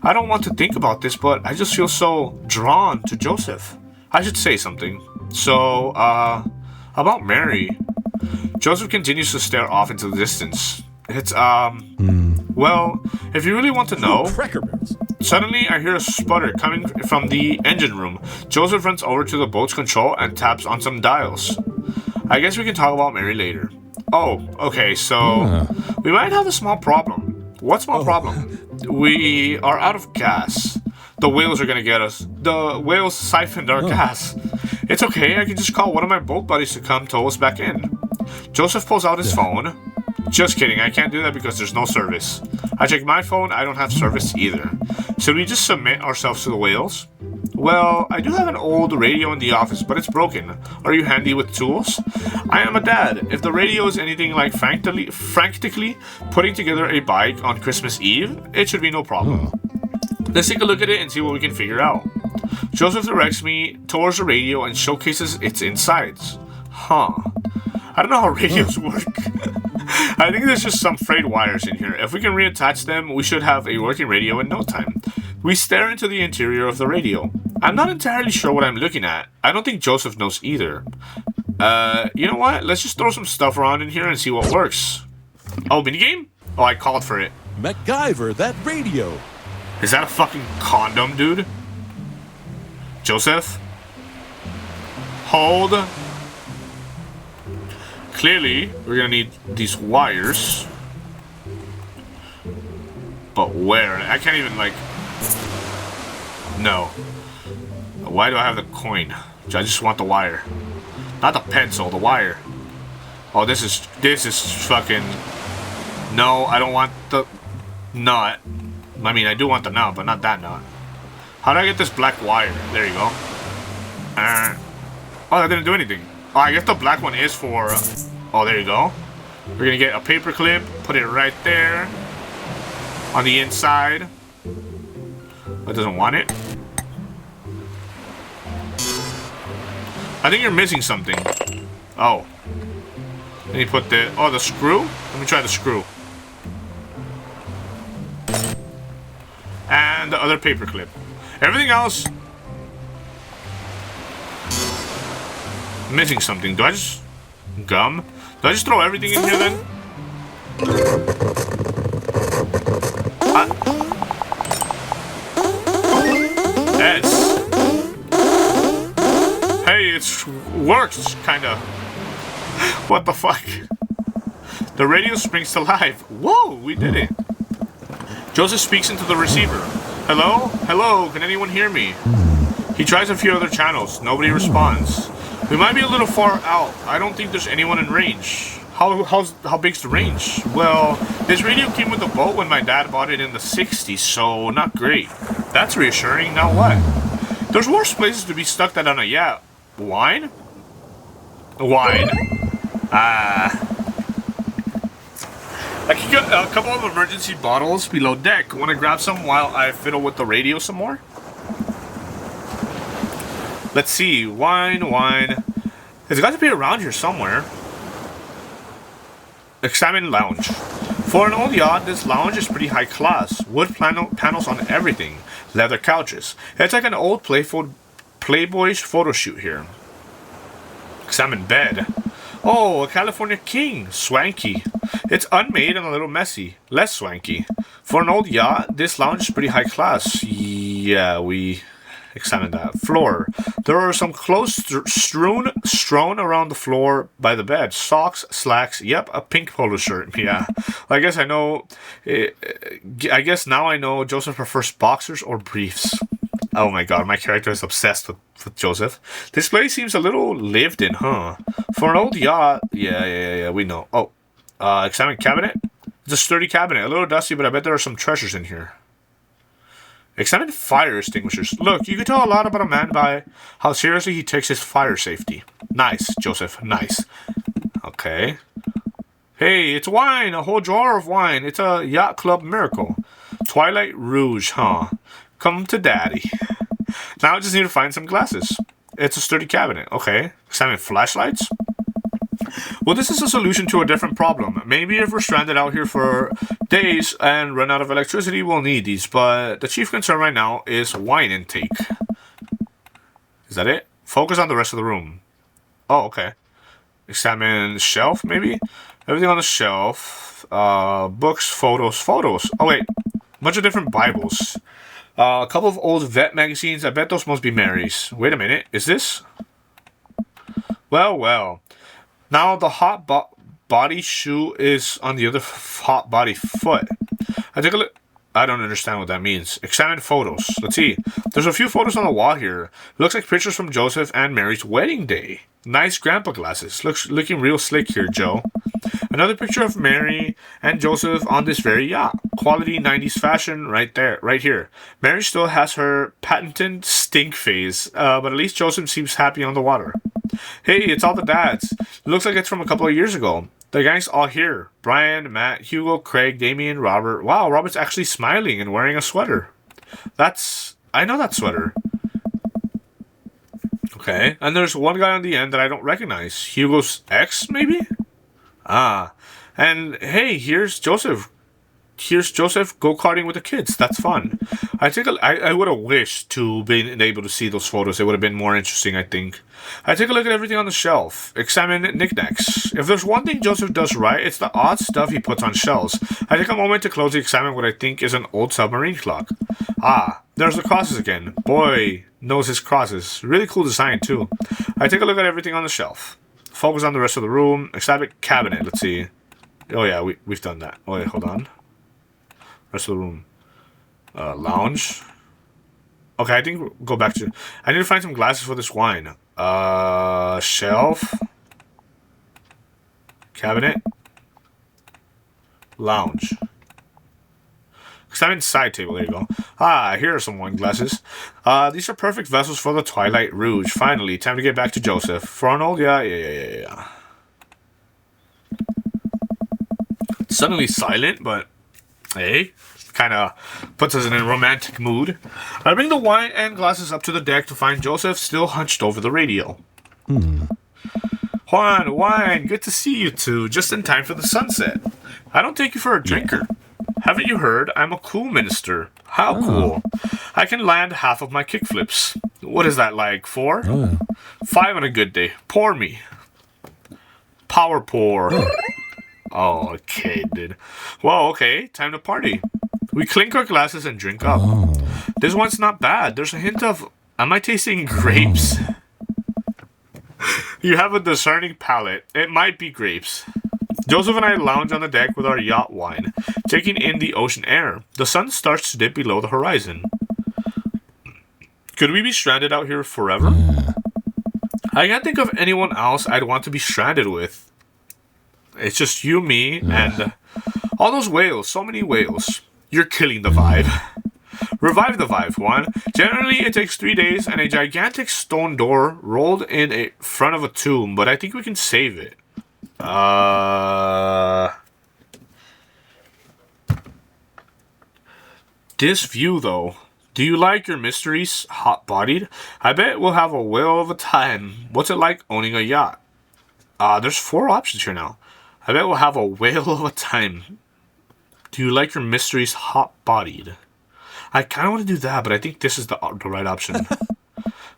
[SPEAKER 1] I don't want to think about this, but I just feel so drawn to Joseph. I should say something. So, about Mary. Joseph continues to stare off into the distance. It's, well, if you really want to know... Suddenly, I hear a sputter coming from the engine room. Joseph runs over to the boat's control and taps on some dials. I guess we can talk about Mary later. Oh, okay, so... We might have a small problem. What small problem? We are out of gas. The whales are gonna get us. The whales siphoned our gas. It's okay, I can just call one of my boat buddies to come tow us back in. Joseph pulls out his phone. Just kidding, I can't do that because there's no service. I check my phone, I don't have service either. Should we just submit ourselves to the whales? Well, I do have an old radio in the office, but it's broken. Are you handy with tools? I am a dad. If the radio is anything like frantically putting together a bike on Christmas Eve, it should be no problem. Let's take a look at it and see what we can figure out. Joseph directs me towards the radio and showcases its insides. I don't know how radios work. I think there's just some frayed wires in here. If we can reattach them, we should have a working radio in no time. We stare into the interior of the radio. I'm not entirely sure what I'm looking at. I don't think Joseph knows either. You know what? Let's just throw some stuff around in here and see what works. Oh, minigame? Oh, I called for it.
[SPEAKER 2] MacGyver, that radio.
[SPEAKER 1] Is that a fucking condom, dude? Joseph? Hold. Clearly, we're gonna need these wires. But where? I can't even, like... No. Why do I have the coin? I just want the wire. Not the pencil, the wire. Oh, this is fucking... No, I don't want the nut. I mean, I do want the nut, but not that nut. How do I get this black wire? There you go. Oh, that didn't do anything. Oh, I guess the black one is for... Oh, there you go. We're gonna get a paper clip, put it right there. On the inside. It doesn't want it. I think you're missing something. Oh. Let me put the... Oh, the screw? Let me try the screw. And the other paper clip. Everything else... missing something. Do I just... gum? Do I just throw everything in here then? Yes. Hey, it's works, kinda. What the fuck? The radio springs to life. Whoa, we did it. Joseph speaks into the receiver. Hello? Hello, can anyone hear me? He tries a few other channels. Nobody responds. We might be a little far out. I don't think there's anyone in range. How big's the range? Well, this radio came with a boat when my dad bought it in the 60s, so not great. That's reassuring. Now what? There's worse places to be stuck than on a yacht. Wine? Wine. I can get a couple of emergency bottles below deck. Want to grab some while I fiddle with the radio some more? Let's see. Wine. It's got to be around here somewhere. Examine lounge. For an old yacht, this lounge is pretty high class. Wood panels on everything. Leather couches. It's like an old Playboyish photo shoot here. Examine bed. Oh, a California king. Swanky. It's unmade and a little messy. Less swanky. For an old yacht, this lounge is pretty high class. Yeah, we examined that. Floor. There are some clothes strewn around the floor by the bed. Socks, slacks. Yep, a pink polo shirt. Yeah. I guess I know. I guess now I know Joseph prefers boxers or briefs. Oh my god, my character is obsessed with Joseph. This place seems a little lived in, huh? For an old yacht. Yeah, we know. Oh. Examine cabinet. It's a sturdy cabinet. A little dusty, but I bet there are some treasures in here. Examine fire extinguishers. Look, you can tell a lot about a man by how seriously he takes his fire safety. Nice, Joseph. Nice. Okay. Hey, it's wine. A whole drawer of wine. It's a yacht club miracle. Twilight Rouge, huh? Come to daddy. Now I just need to find some glasses. It's a sturdy cabinet. Okay. Examine flashlights. Well, this is a solution to a different problem. Maybe if we're stranded out here for days and run out of electricity, we'll need these. But the chief concern right now is wine intake. Is that it? Focus on the rest of the room. Oh, okay. Examine shelf, maybe? Everything on the shelf. Books, photos. Oh, wait. Bunch of different Bibles. A couple of old vet magazines. I bet those must be Mary's. Wait a minute. Is this? Well. Now the hot body shoe is on the other hot body foot. I take a look. I don't understand what that means. Examine photos. Let's see. There's a few photos on the wall here. Looks like pictures from Joseph and Mary's wedding day. Nice grandpa glasses. Looking real slick here, Joe. Another picture of Mary and Joseph on this very yacht. Quality 90s fashion right here. Mary still has her patented stink phase, but at least Joseph seems happy on the water. Hey, it's all the dads. Looks like it's from a couple of years ago. The gang's all here. Brian, Matt, Hugo, Craig, Damien, Robert. Wow, Robert's actually smiling and wearing a sweater. I know that sweater. Okay, and there's one guy on the end that I don't recognize. Hugo's ex, maybe? Ah, and hey, here's Joseph. Go-karting with the kids. That's fun. I would have wished to been able to see those photos. It would have been more interesting, I think. I take a look at everything on the shelf. Examine knickknacks. If there's one thing Joseph does right, it's the odd stuff he puts on shelves. I take a moment to closely examine what I think is an old submarine clock. Ah, there's the crosses again. Boy knows his crosses. Really cool design, too. I take a look at everything on the shelf. Focus on the rest of the room. Examine cabinet. Let's see. Oh, yeah, we've done that. Oh, wait, hold on. Rest of the room. Lounge. Okay, I think we'll go back to... I need to find some glasses for this wine. Shelf. Cabinet. Lounge. Examine side table. There you go. Ah, here are some wine glasses. These are perfect vessels for the Twilight Rouge. Finally, time to get back to Joseph. For an old... Yeah. It's suddenly silent, but... Hey, kind of puts us in a romantic mood. I bring the wine and glasses up to the deck to find Joseph still hunched over the radio. Juan, wine, good to see you two. Just in time for the sunset. I don't take you for a drinker. Haven't you heard? I'm a cool minister. How cool. I can land half of my kickflips. What is that like? 4? 5 on a good day. Pour me. Power pour. Oh, okay, dude. Well, okay. Time to party. We clink our glasses and drink up. This one's not bad. There's a hint of... Am I tasting grapes? You have a discerning palate. It might be grapes. Joseph and I lounge on the deck with our yacht wine, taking in the ocean air. The sun starts to dip below the horizon. Could we be stranded out here forever? I can't think of anyone else I'd want to be stranded with. It's just you, me, and all those whales. So many whales. You're killing the vibe. Revive the vibe, Juan. Generally, it takes 3 days and a gigantic stone door rolled in a front of a tomb, but I think we can save it. This view, though. Do you like your mysteries hot-bodied? I bet we'll have a whale of a time. What's it like owning a yacht? There's 4 options here now. I bet we'll have a whale of a time. Do you like your mysteries hot-bodied? I kind of want to do that, but I think this is the right option.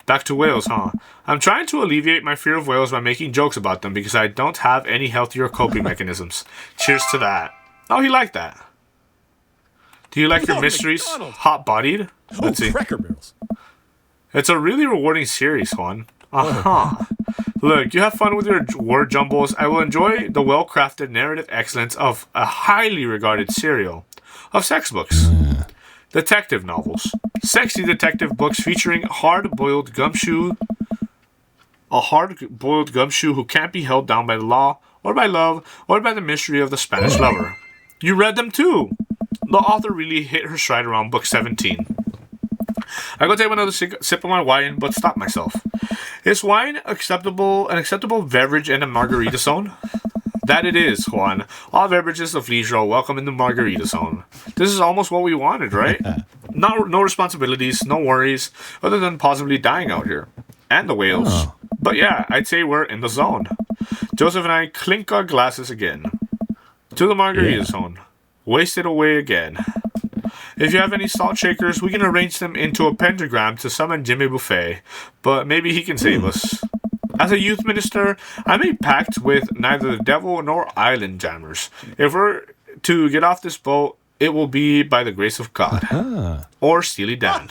[SPEAKER 1] Back to whales, huh? I'm trying to alleviate my fear of whales by making jokes about them because I don't have any healthier coping mechanisms. Cheers to that. Oh, he liked that. Do you like your mysteries hot-bodied? Let's see.
[SPEAKER 2] Cracker Barrels.
[SPEAKER 1] It's a really rewarding series, Juan. Look, you have fun with your word jumbles. I will enjoy the well-crafted narrative excellence of a highly regarded serial of sex books. Detective novels. Sexy detective books featuring a hard-boiled gumshoe who can't be held down by the law, or by love, or by the mystery of the Spanish lover. You read them too! The author really hit her stride around book 17. I go take another sip of my wine, but stop myself. Is wine an acceptable beverage in a margarita zone? That it is, Juan. All beverages of leisure are welcome in the margarita zone. This is almost what we wanted, right? No responsibilities, no worries, other than possibly dying out here. And the whales. But yeah, I'd say we're in the zone. Joseph and I clink our glasses again. To the margarita zone. Waste it away again. If you have any salt shakers, we can arrange them into a pentagram to summon Jimmy Buffet. But maybe he can save us. As a youth minister, I made pact with neither the devil nor island jammers. If we're to get off this boat, it will be by the grace of God. Or Steely Dan.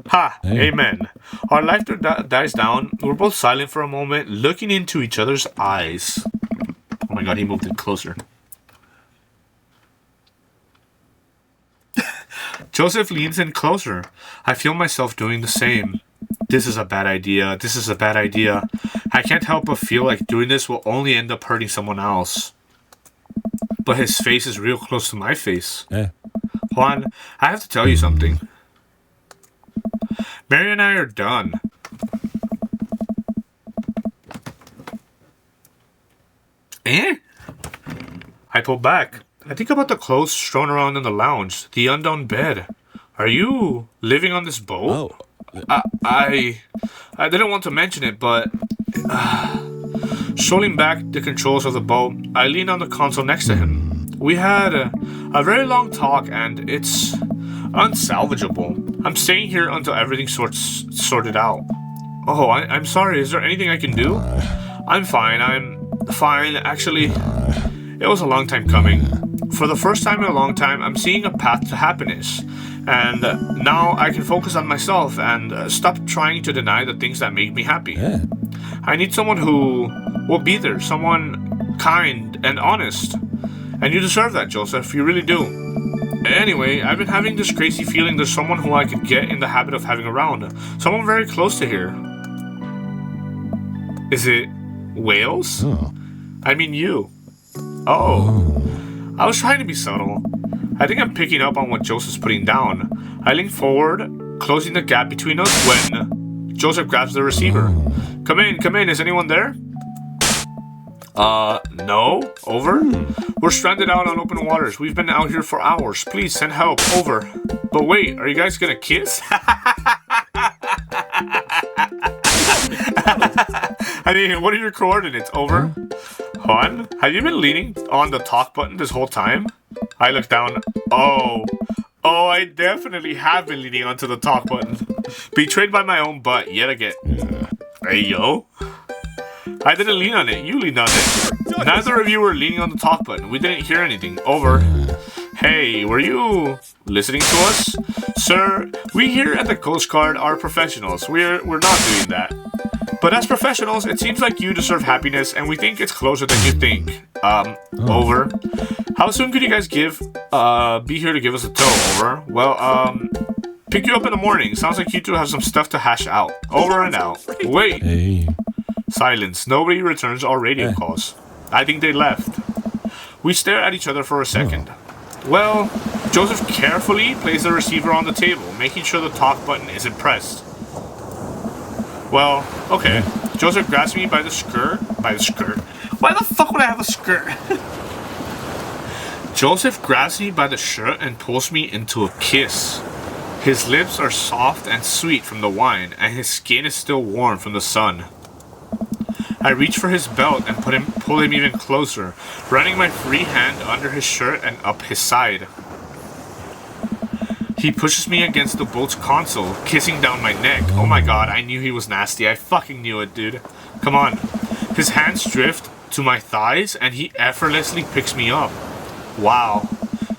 [SPEAKER 1] Ha! Hey. Amen. Our laughter dies down. We're both silent for a moment, looking into each other's eyes. Oh my god, he moved it closer. Joseph leans in closer. I feel myself doing the same. This is a bad idea. This is a bad idea. I can't help but feel like doing this will only end up hurting someone else. But his face is real close to my face. Juan, I have to tell you something. Mary and I are done. I pull back. I think about the clothes strewn around in the lounge, the undone bed. Are you living on this boat? I didn't want to mention it, but strolling back the controls of the boat, I lean on the console next to him. We had a very long talk, and it's unsalvageable. I'm staying here until everything's sorted out. Oh, I'm sorry. Is there anything I can do? I'm fine. Actually, it was a long time coming. For the first time in a long time, I'm seeing a path to happiness. And now I can focus on myself and stop trying to deny the things that make me happy. I need someone who will be there, someone kind and honest. And you deserve that, Joseph, you really do. Anyway, I've been having this crazy feeling there's someone who I could get in the habit of having around. Someone very close to here. Is it whales? I mean you. Oh. I was trying to be subtle. I think I'm picking up on what Joseph's putting down. I lean forward, closing the gap between us when Joseph grabs the receiver. Come in, is anyone there? No, over. We're stranded out on open waters. We've been out here for hours. Please send help, over. But wait, are you guys gonna kiss? I mean, what are your coordinates, over? Juan, have you been leaning on the talk button this whole time? I look down. Oh, I definitely have been leaning onto the talk button. Betrayed by my own butt yet again. Hey, yo. I didn't lean on it. You leaned on it. Neither of you were leaning on the talk button. We didn't hear anything. Over. Hey, were you listening to us? Sir, we here at the Coast Guard are professionals. We're not doing that. But as professionals, it seems like you deserve happiness, and we think it's closer than you think. Over. How soon could you guys be here to give us a tow? Over. Well, pick you up in the morning. Sounds like you two have some stuff to hash out. Over and out. Wait.
[SPEAKER 2] Hey.
[SPEAKER 1] Silence. Nobody returns our radio calls. I think they left. We stare at each other for a second. Well, Joseph carefully places the receiver on the table, making sure the talk button isn't pressed. Well, okay. Joseph grabs me by the skirt. Why the fuck would I have a skirt? Joseph grabs me by the shirt and pulls me into a kiss. His lips are soft and sweet from the wine, and his skin is still warm from the sun. I reach for his belt and pull him even closer, running my free hand under his shirt and up his side. He pushes me against the boat's console, kissing down my neck. Oh my god, I knew he was nasty. I fucking knew it, dude. Come on. His hands drift to my thighs and he effortlessly picks me up. Wow.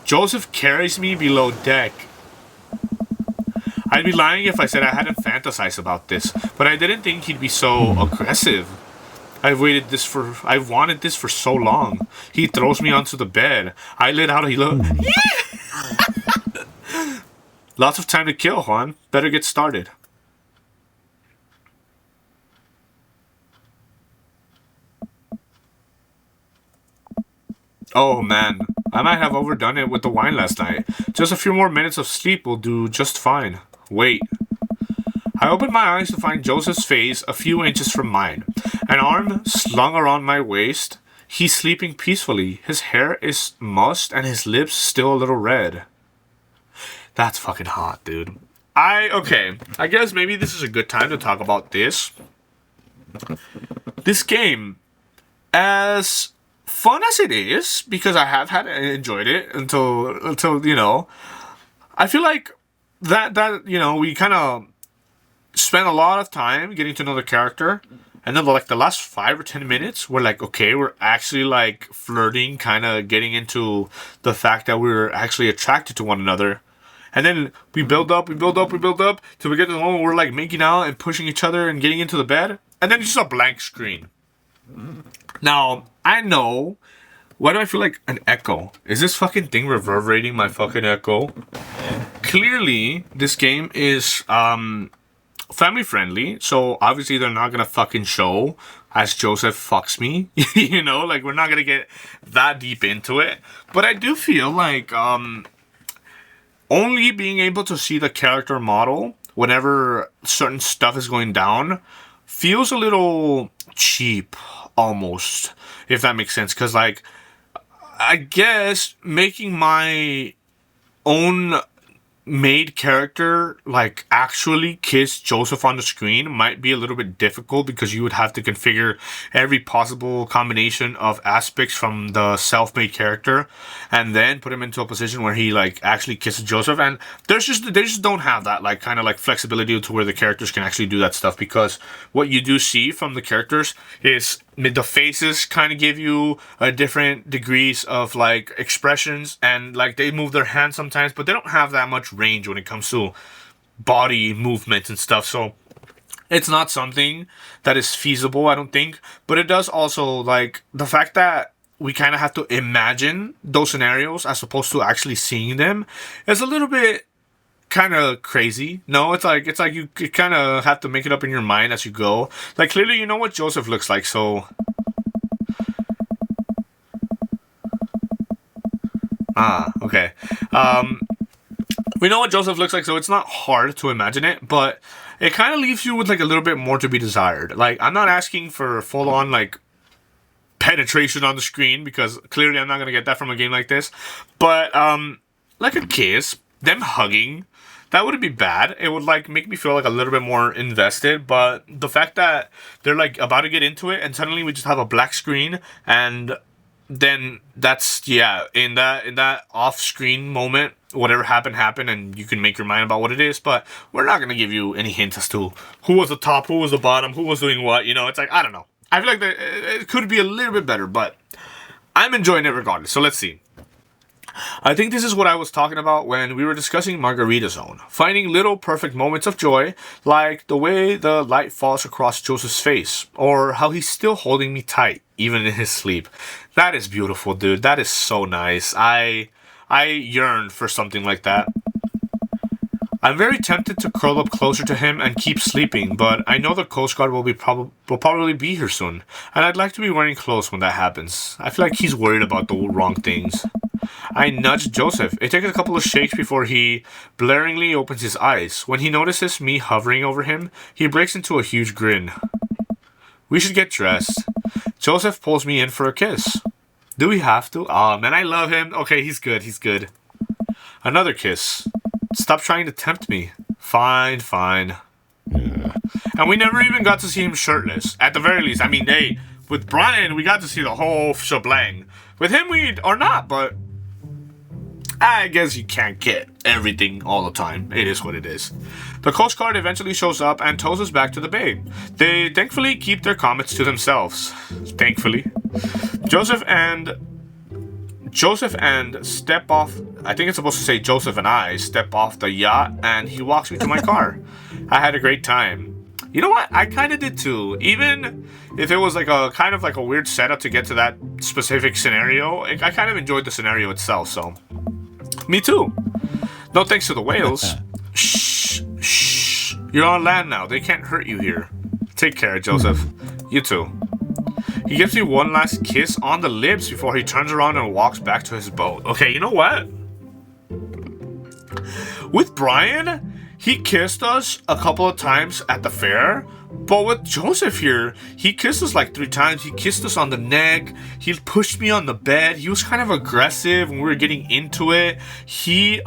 [SPEAKER 1] Joseph carries me below deck. I'd be lying if I said I hadn't fantasized about this, but I didn't think he'd be so aggressive. I've wanted this for so long. He throws me onto the bed. I let out a look. Lots of time to kill, Juan. Better get started. Oh man, I might have overdone it with the wine last night. Just a few more minutes of sleep will do just fine. Wait. I open my eyes to find Joseph's face a few inches from mine. An arm slung around my waist. He's sleeping peacefully. His hair is mussed and his lips still a little red. That's fucking hot, dude. Okay. I guess maybe this is a good time to talk about this. This game, as fun as it is, because I have enjoyed it until you know, I feel like that you know, we kind of spent a lot of time getting to know the character, and then like the last 5 or 10 minutes, we're like, okay, we're actually like flirting, kind of getting into the fact that we're actually attracted to one another. And then we build up till we get to the moment where we're like making out and pushing each other and getting into the bed. And then it's just a blank screen. Now, I know. Why do I feel like an echo? Is this fucking thing reverberating my fucking echo? Clearly, this game is family friendly. So obviously they're not gonna fucking show as Joseph fucks me. You know, like we're not gonna get that deep into it. But I do feel like only being able to see the character model whenever certain stuff is going down feels a little cheap, almost, if that makes sense. Because, like, I guess making my own made character, like, actually kiss Joseph on the screen might be a little bit difficult because you would have to configure every possible combination of aspects from the self-made character and then put him into a position where he, like, actually kisses Joseph. And they just don't have that, like, kind of, like, flexibility to where the characters can actually do that stuff, because what you do see from the characters is the faces kind of give you different degrees of, like, expressions, and, like, they move their hands sometimes, but they don't have that much range when it comes to body movement and stuff. So it's not something that is feasible, I don't think. But it does also, like, the fact that we kind of have to imagine those scenarios as opposed to actually seeing them is a little bit kind of crazy. No, it's like you kind of have to make it up in your mind as you go. Like, clearly you know what Joseph looks like, so okay. We know what Joseph looks like, so it's not hard to imagine it, but it kind of leaves you with, like, a little bit more to be desired. Like, I'm not asking for full-on, like, penetration on the screen, because clearly I'm not going to get that from a game like this. But, like a kiss, them hugging, that wouldn't be bad. It would, like, make me feel, like, a little bit more invested. But the fact that they're, like, about to get into it, and suddenly we just have a black screen, and then that's, yeah, in that off-screen moment, whatever happened, and you can make your mind about what it is, but we're not going to give you any hints as to who was the top, who was the bottom, who was doing what, it's like, I don't know. I feel like it could be a little bit better, but I'm enjoying it regardless, so let's see. I think this is what I was talking about when we were discussing Margarita Zone. Finding little perfect moments of joy, like the way the light falls across Joseph's face, or how he's still holding me tight, even in his sleep. That is beautiful, dude. That is so nice. I yearn for something like that. I'm very tempted to curl up closer to him and keep sleeping, but I know the Coast Guard will probably be here soon, and I'd like to be wearing clothes when that happens. I feel like he's worried about the wrong things. I nudge Joseph. It takes a couple of shakes before he blaringly opens his eyes. When he notices me hovering over him, he breaks into a huge grin. We should get dressed. Joseph pulls me in for a kiss. Do we have to? Aw, man, I love him. Okay, he's good, he's good. Another kiss. Stop trying to tempt me. Fine. And we never even got to see him shirtless. At the very least, I mean, hey, with Brian, we got to see the whole shebang. With him, we are not, but I guess you can't get everything all the time. It is what it is. The Coast Guard eventually shows up and tows us back to the bay. They thankfully keep their comments to themselves. Thankfully. Joseph and step off, I think it's supposed to say Joseph and I step off the yacht, and he walks me to my car. I had a great time. You know what? I kind of did too. Even if it was like a kind of like a weird setup to get to that specific scenario, I kind of enjoyed the scenario itself, so. Me too. No thanks to the whales. Shh. You're on land now. They can't hurt you here. Take care, Joseph. You too. He gives me one last kiss on the lips before he turns around and walks back to his boat. Okay, you know what? With Brian, he kissed us a couple of times at the fair, but with Joseph here, he kissed us like 3 times. He kissed us on the neck. He pushed me on the bed. He was kind of aggressive when we were getting into it. He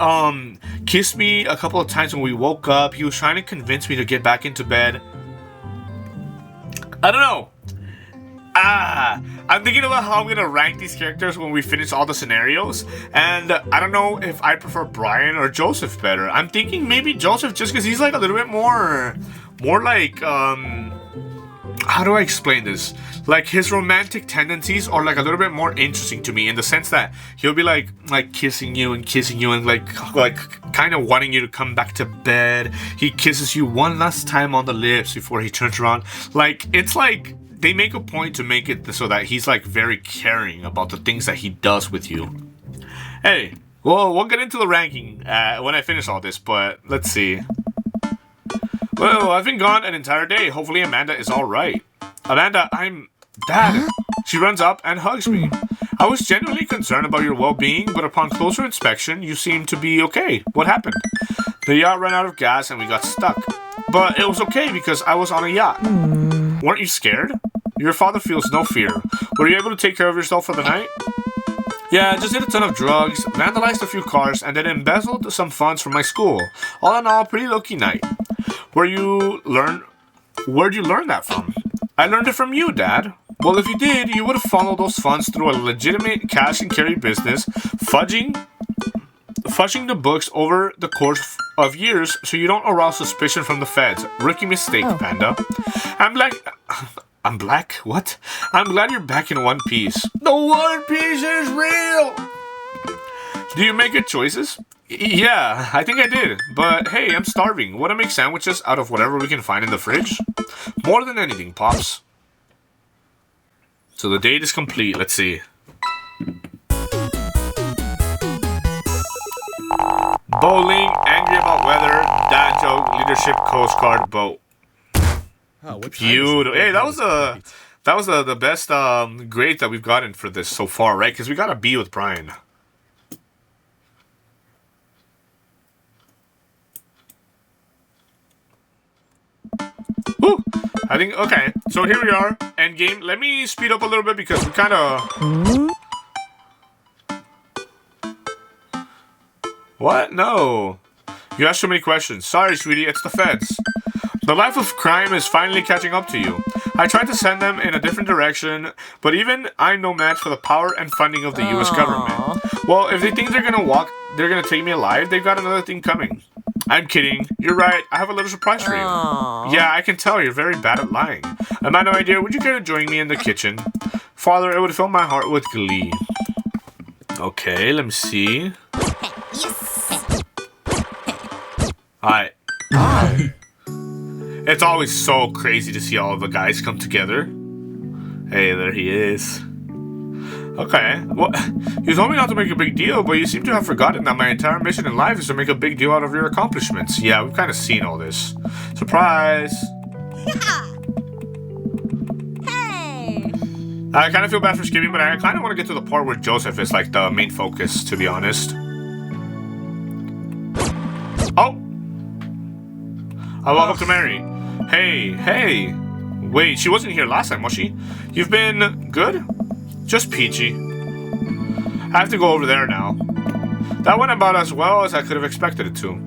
[SPEAKER 1] kissed me a couple of times when we woke up. He was trying to convince me to get back into bed. I don't know. I'm thinking about how I'm gonna rank these characters when we finish all the scenarios, and I don't know if I prefer Brian or Joseph better. I'm thinking maybe Joseph just because he's like a little bit more like, how do I explain this? Like his romantic tendencies are like a little bit more interesting to me in the sense that he'll be like kissing you and like kind of wanting you to come back to bed. He kisses you one last time on the lips before he turns around. Like, it's like they make a point to make it so that he's like very caring about the things that he does with you. Hey, well, we'll get into the ranking when I finish all this, but let's see. Well, I've been gone an entire day. Hopefully Amanda is all right. Amanda, I'm Dad. She runs up and hugs me. I was genuinely concerned about your well-being, but upon closer inspection, you seem to be okay. What happened? The yacht ran out of gas and we got stuck. But it was okay because I was on a yacht. Weren't you scared? Your father feels no fear. Were you able to take care of yourself for the night? Yeah, I just did a ton of drugs, vandalized a few cars, and then embezzled some funds from my school. All in all, pretty low-key night. Where'd you learn that from? I learned it from you, Dad. Well, if you did, you would have funneled those funds through a legitimate cash and carry business, fudging the books over the course of years so you don't arouse suspicion from the feds. Rookie mistake, Panda. I'm black? What? I'm glad you're back in one piece. The One Piece is real! Do you make good choices? Yeah, I think I did. But hey, I'm starving. Want to make sandwiches out of whatever we can find in the fridge? More than anything, Pops. So the date is complete. Let's see. Bowling, angry about weather, dad joke, leadership, Coast Guard, boat. Beautiful. Hey, that was the best grade that we've gotten for this so far, right? Because we got a B with Brian. Woo! I think, okay, so here we are, end game. Let me speed up a little bit because we kind of... What? No. You asked so many questions. Sorry, sweetie, it's the feds. The life of crime is finally catching up to you. I tried to send them in a different direction, but even I'm no match for the power and funding of the US government. Well, if they think they're gonna take me alive, they've got another thing coming. I'm kidding. You're right. I have a little surprise for you. Yeah, I can tell you're very bad at lying. Amanda, my dear, would you care to join me in the kitchen? Father, it would fill my heart with glee. Okay, let me see. Hi. It's always so crazy to see all of the guys come together. Hey, there he is. Okay, well, you told me not to make a big deal, but you seem to have forgotten that my entire mission in life is to make a big deal out of your accomplishments. Yeah, we've kind of seen all this. Surprise!
[SPEAKER 4] Hey!
[SPEAKER 1] I kind of feel bad for skipping, but I kind of want to get to the part where Joseph is like the main focus, to be honest. Oh! I walk up to Mary. Hey. Wait, she wasn't here last time, was she? You've been good? Just peachy. I have to go over there now. That went about as well as I could have expected it to.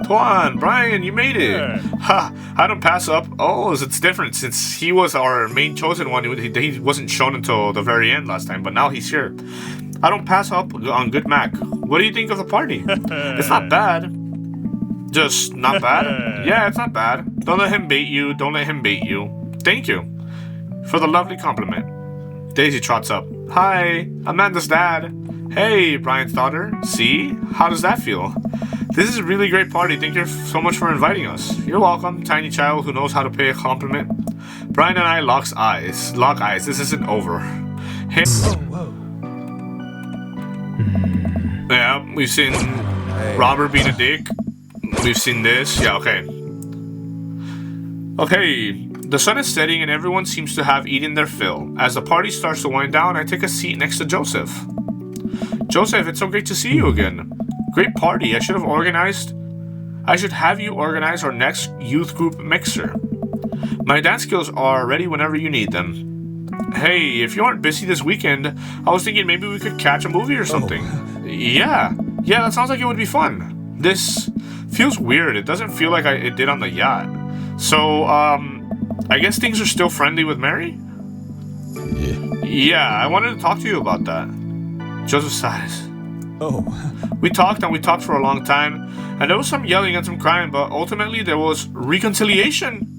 [SPEAKER 1] Tuan, Brian, you made it. Ha, I don't pass up. Oh, it's different since he was our main chosen one. He wasn't shown until the very end last time, but now he's here. I don't pass up on good Mac. What do you think of the party? It's not bad. Just not bad? Yeah, it's not bad. Don't let him bait you. Thank you for the lovely compliment. Daisy trots up. Hi, Amanda's dad. Hey, Brian's daughter. See? How does that feel? This is a really great party. Thank you so much for inviting us. You're welcome, tiny child who knows how to pay a compliment. Brian and I lock eyes. This isn't over. Hey. Yeah, we've seen Robert being a dick. We've seen this. Yeah, okay. Okay. The sun is setting and everyone seems to have eaten their fill. As the party starts to wind down, I take a seat next to Joseph. Joseph, it's so great to see you again. Great party. I should have you organize our next youth group mixer. My dance skills are ready whenever you need them. Hey, if you aren't busy this weekend, I was thinking maybe we could catch a movie or something. Yeah, that sounds like it would be fun. This feels weird. It doesn't feel like it did on the yacht. So, I guess things are still friendly with Mary? Yeah, I wanted to talk to you about that. Joseph sighs.
[SPEAKER 2] Oh.
[SPEAKER 1] We talked for a long time, and there was some yelling and some crying, but ultimately there was reconciliation.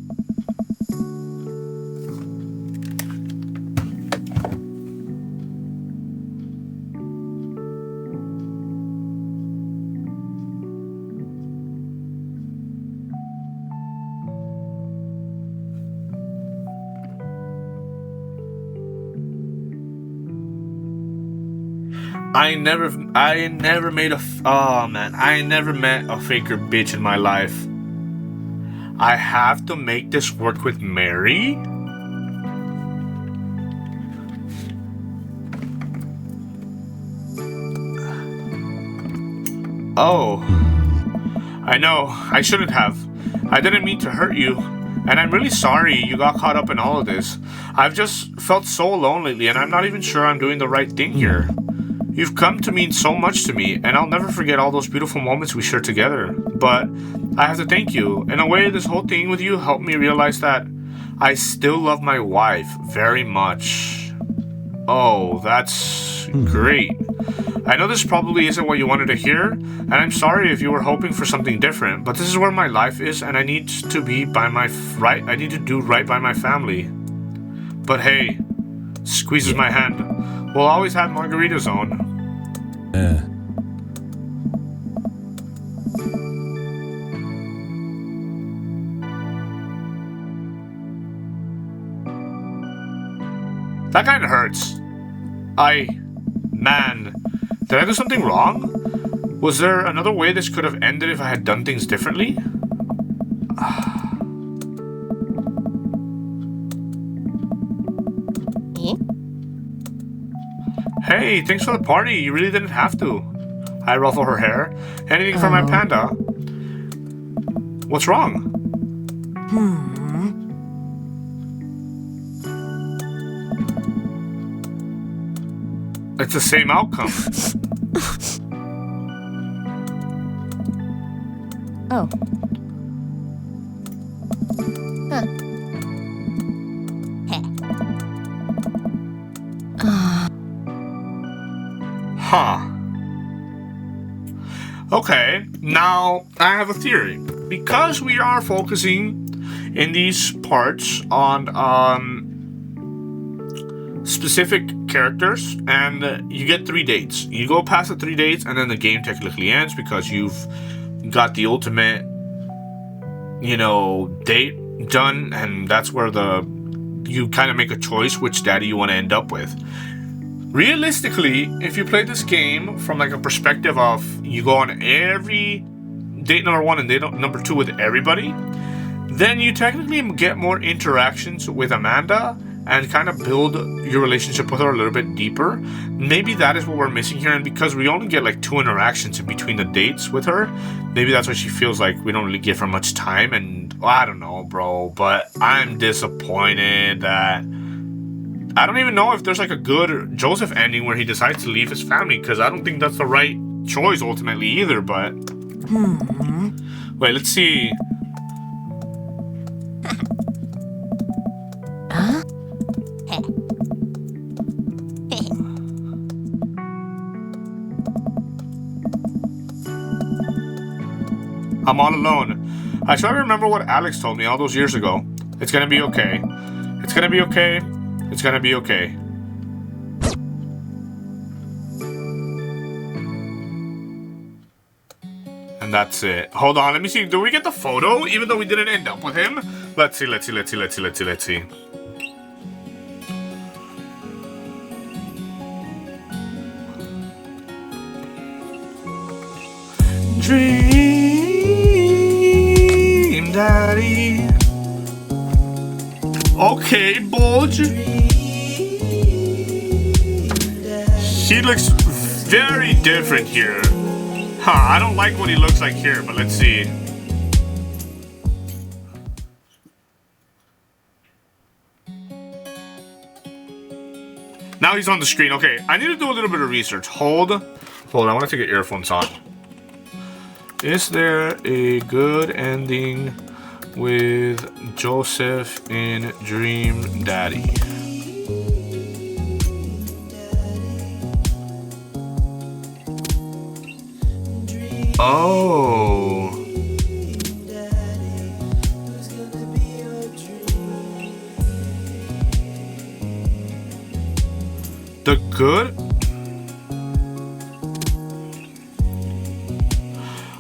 [SPEAKER 1] I never met a faker bitch in my life. I have to make this work with Mary? Oh. I know, I shouldn't have. I didn't mean to hurt you. And I'm really sorry you got caught up in all of this. I've just felt so alone lately, and I'm not even sure I'm doing the right thing here. You've come to mean so much to me, and I'll never forget all those beautiful moments we shared together. But I have to thank you. In a way, this whole thing with you helped me realize that I still love my wife very much. Oh, that's great. I know this probably isn't what you wanted to hear, and I'm sorry if you were hoping for something different, but this is where my life is, and I need to do right by my family. But hey, squeezes my hand. We'll always have Margarita Zone. That kind of hurts. Man, did I do something wrong? Was there another way this could have ended if I had done things differently? Hey, thanks for the party. You really didn't have to. I ruffle her hair. Anything for my panda? What's wrong? It's the same outcome.
[SPEAKER 4] Oh. Huh.
[SPEAKER 1] Huh. Okay, now I have a theory. Because we are focusing in these parts on specific characters, and you get 3 dates. You go past the 3 dates, and then the game technically ends because you've got the ultimate, date done, and that's where you kind of make a choice which daddy you want to end up with. Realistically, if you play this game from like a perspective of you go on every date number 1 and date number 2 with everybody, then you technically get more interactions with Amanda and kind of build your relationship with her a little bit deeper. Maybe that is what we're missing here, and because we only get like 2 interactions in between the dates with her, maybe that's why she feels like we don't really give her much time. And I don't know, bro, but I'm disappointed that I don't even know if there's like a good Joseph ending where he decides to leave his family, because I don't think that's the right choice ultimately either. But wait, let's see. I'm all alone. I try to remember what Alex told me all those years ago. It's gonna be okay. It's gonna be okay. It's gonna be okay. And that's it. Hold on, let me see. Do we get the photo even though we didn't end up with him? Let's see. Dream Daddy. Okay, Bulge. He looks very different here. Huh, I don't like what he looks like here, but let's see. Now he's on the screen. Okay, I need to do a little bit of research. Hold, I want to take your earphones on. Is there a good ending with Joseph in Dream Daddy? Oh. The good?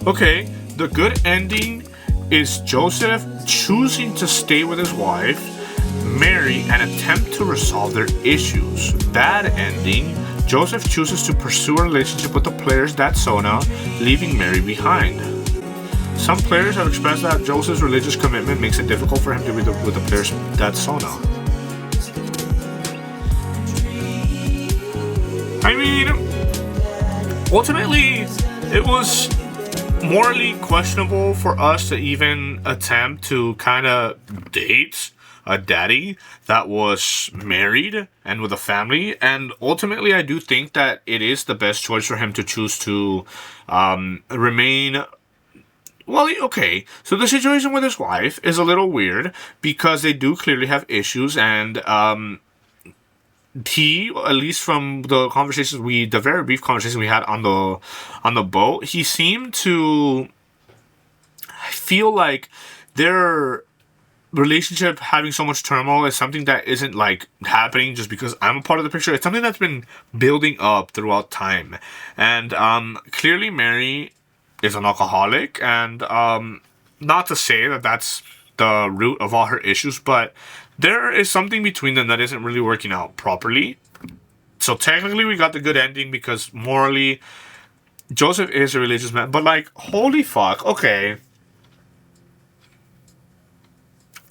[SPEAKER 1] Okay, the good ending is Joseph choosing to stay with his wife, Mary, and attempt to resolve their issues. Bad ending, Joseph chooses to pursue a relationship with the player's dad Sona, leaving Mary behind. Some players have expressed that Joseph's religious commitment makes it difficult for him to be with the player's dad Sona. I mean, ultimately, it was morally questionable for us to even attempt to kind of date a daddy that was married and with a family, and ultimately I do think that it is the best choice for him to choose to remain. Well, okay, so the situation with his wife is a little weird because they do clearly have issues, and he, at least from the conversations the very brief conversation we had on the boat, he seemed to feel like their relationship having so much turmoil is something that isn't like happening just because I'm a part of the picture. It's something that's been building up throughout time. And clearly Mary is an alcoholic, and not to say that that's the root of all her issues, but there is something between them that isn't really working out properly. So technically we got the good ending because morally Joseph is a religious man, but like, holy fuck, okay.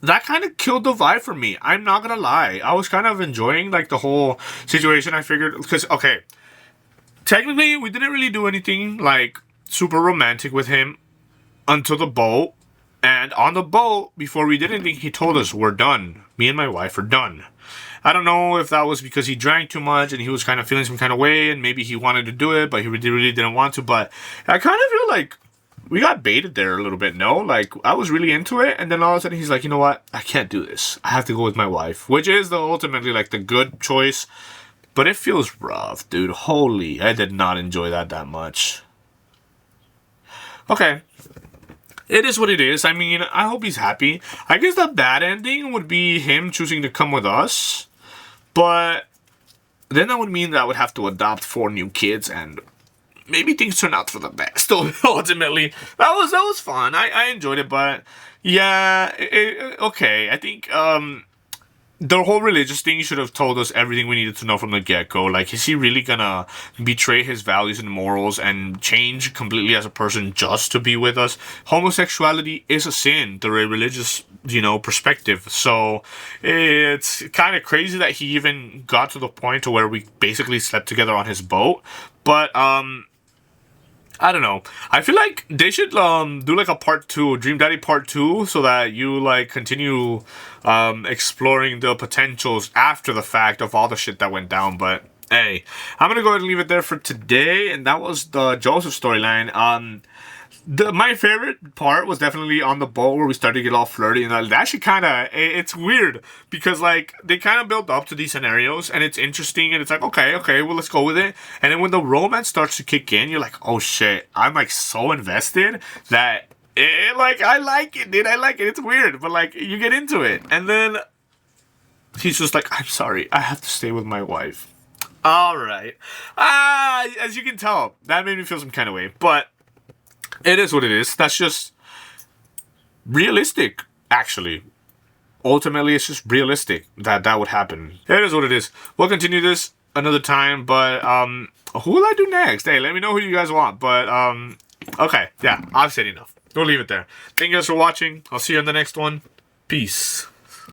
[SPEAKER 1] That kind of killed the vibe for me. I'm not gonna lie. I was kind of enjoying like the whole situation. I figured, because, okay, technically we didn't really do anything like super romantic with him until the boat. And on the boat, before we did anything, he told us, we're done. Me and my wife are done. I don't know if that was because he drank too much and he was kind of feeling some kind of way, and maybe he wanted to do it, but he really didn't want to. But I kind of feel like we got baited there a little bit, no? Like, I was really into it, and then all of a sudden he's like, you know what? I can't do this. I have to go with my wife, which is ultimately like the good choice. But it feels rough, dude. Holy, I did not enjoy that much. Okay. It is what it is. I mean, I hope he's happy. I guess the bad ending would be him choosing to come with us. But then that would mean that I would have to adopt 4 new kids, and maybe things turn out for the best. Ultimately, that was fun. I enjoyed it, but yeah, okay. I think the whole religious thing should have told us everything we needed to know from the get-go. Like, is he really gonna betray his values and morals and change completely as a person just to be with us? Homosexuality is a sin through a religious, perspective. So it's kind of crazy that he even got to the point to where we basically slept together on his boat. But I don't know. I feel like they should do like a part 2, Dream Daddy part 2, so that you like continue exploring the potentials after the fact of all the shit that went down. But hey, I'm gonna go ahead and leave it there for today, and that was the Joseph storyline. My favorite part was definitely on the boat where we started to get all flirty, and that actually kind of, it's weird because like they kind of build up to these scenarios and it's interesting and it's like, okay, well, let's go with it. And then when the romance starts to kick in, you're like, oh shit, I'm like so invested that I like it, dude. I like it. It's weird, but like you get into it. And then he's just like, I'm sorry, I have to stay with my wife. All right. As you can tell, that made me feel some kind of way, but it is what it is. That's just realistic, actually. Ultimately, it's just realistic that would happen. It is what it is. We'll continue this another time, but who will I do next? Hey, let me know who you guys want. But okay, yeah, I've said enough. We'll leave it there. Thank you guys for watching. I'll see you in the next one. Peace.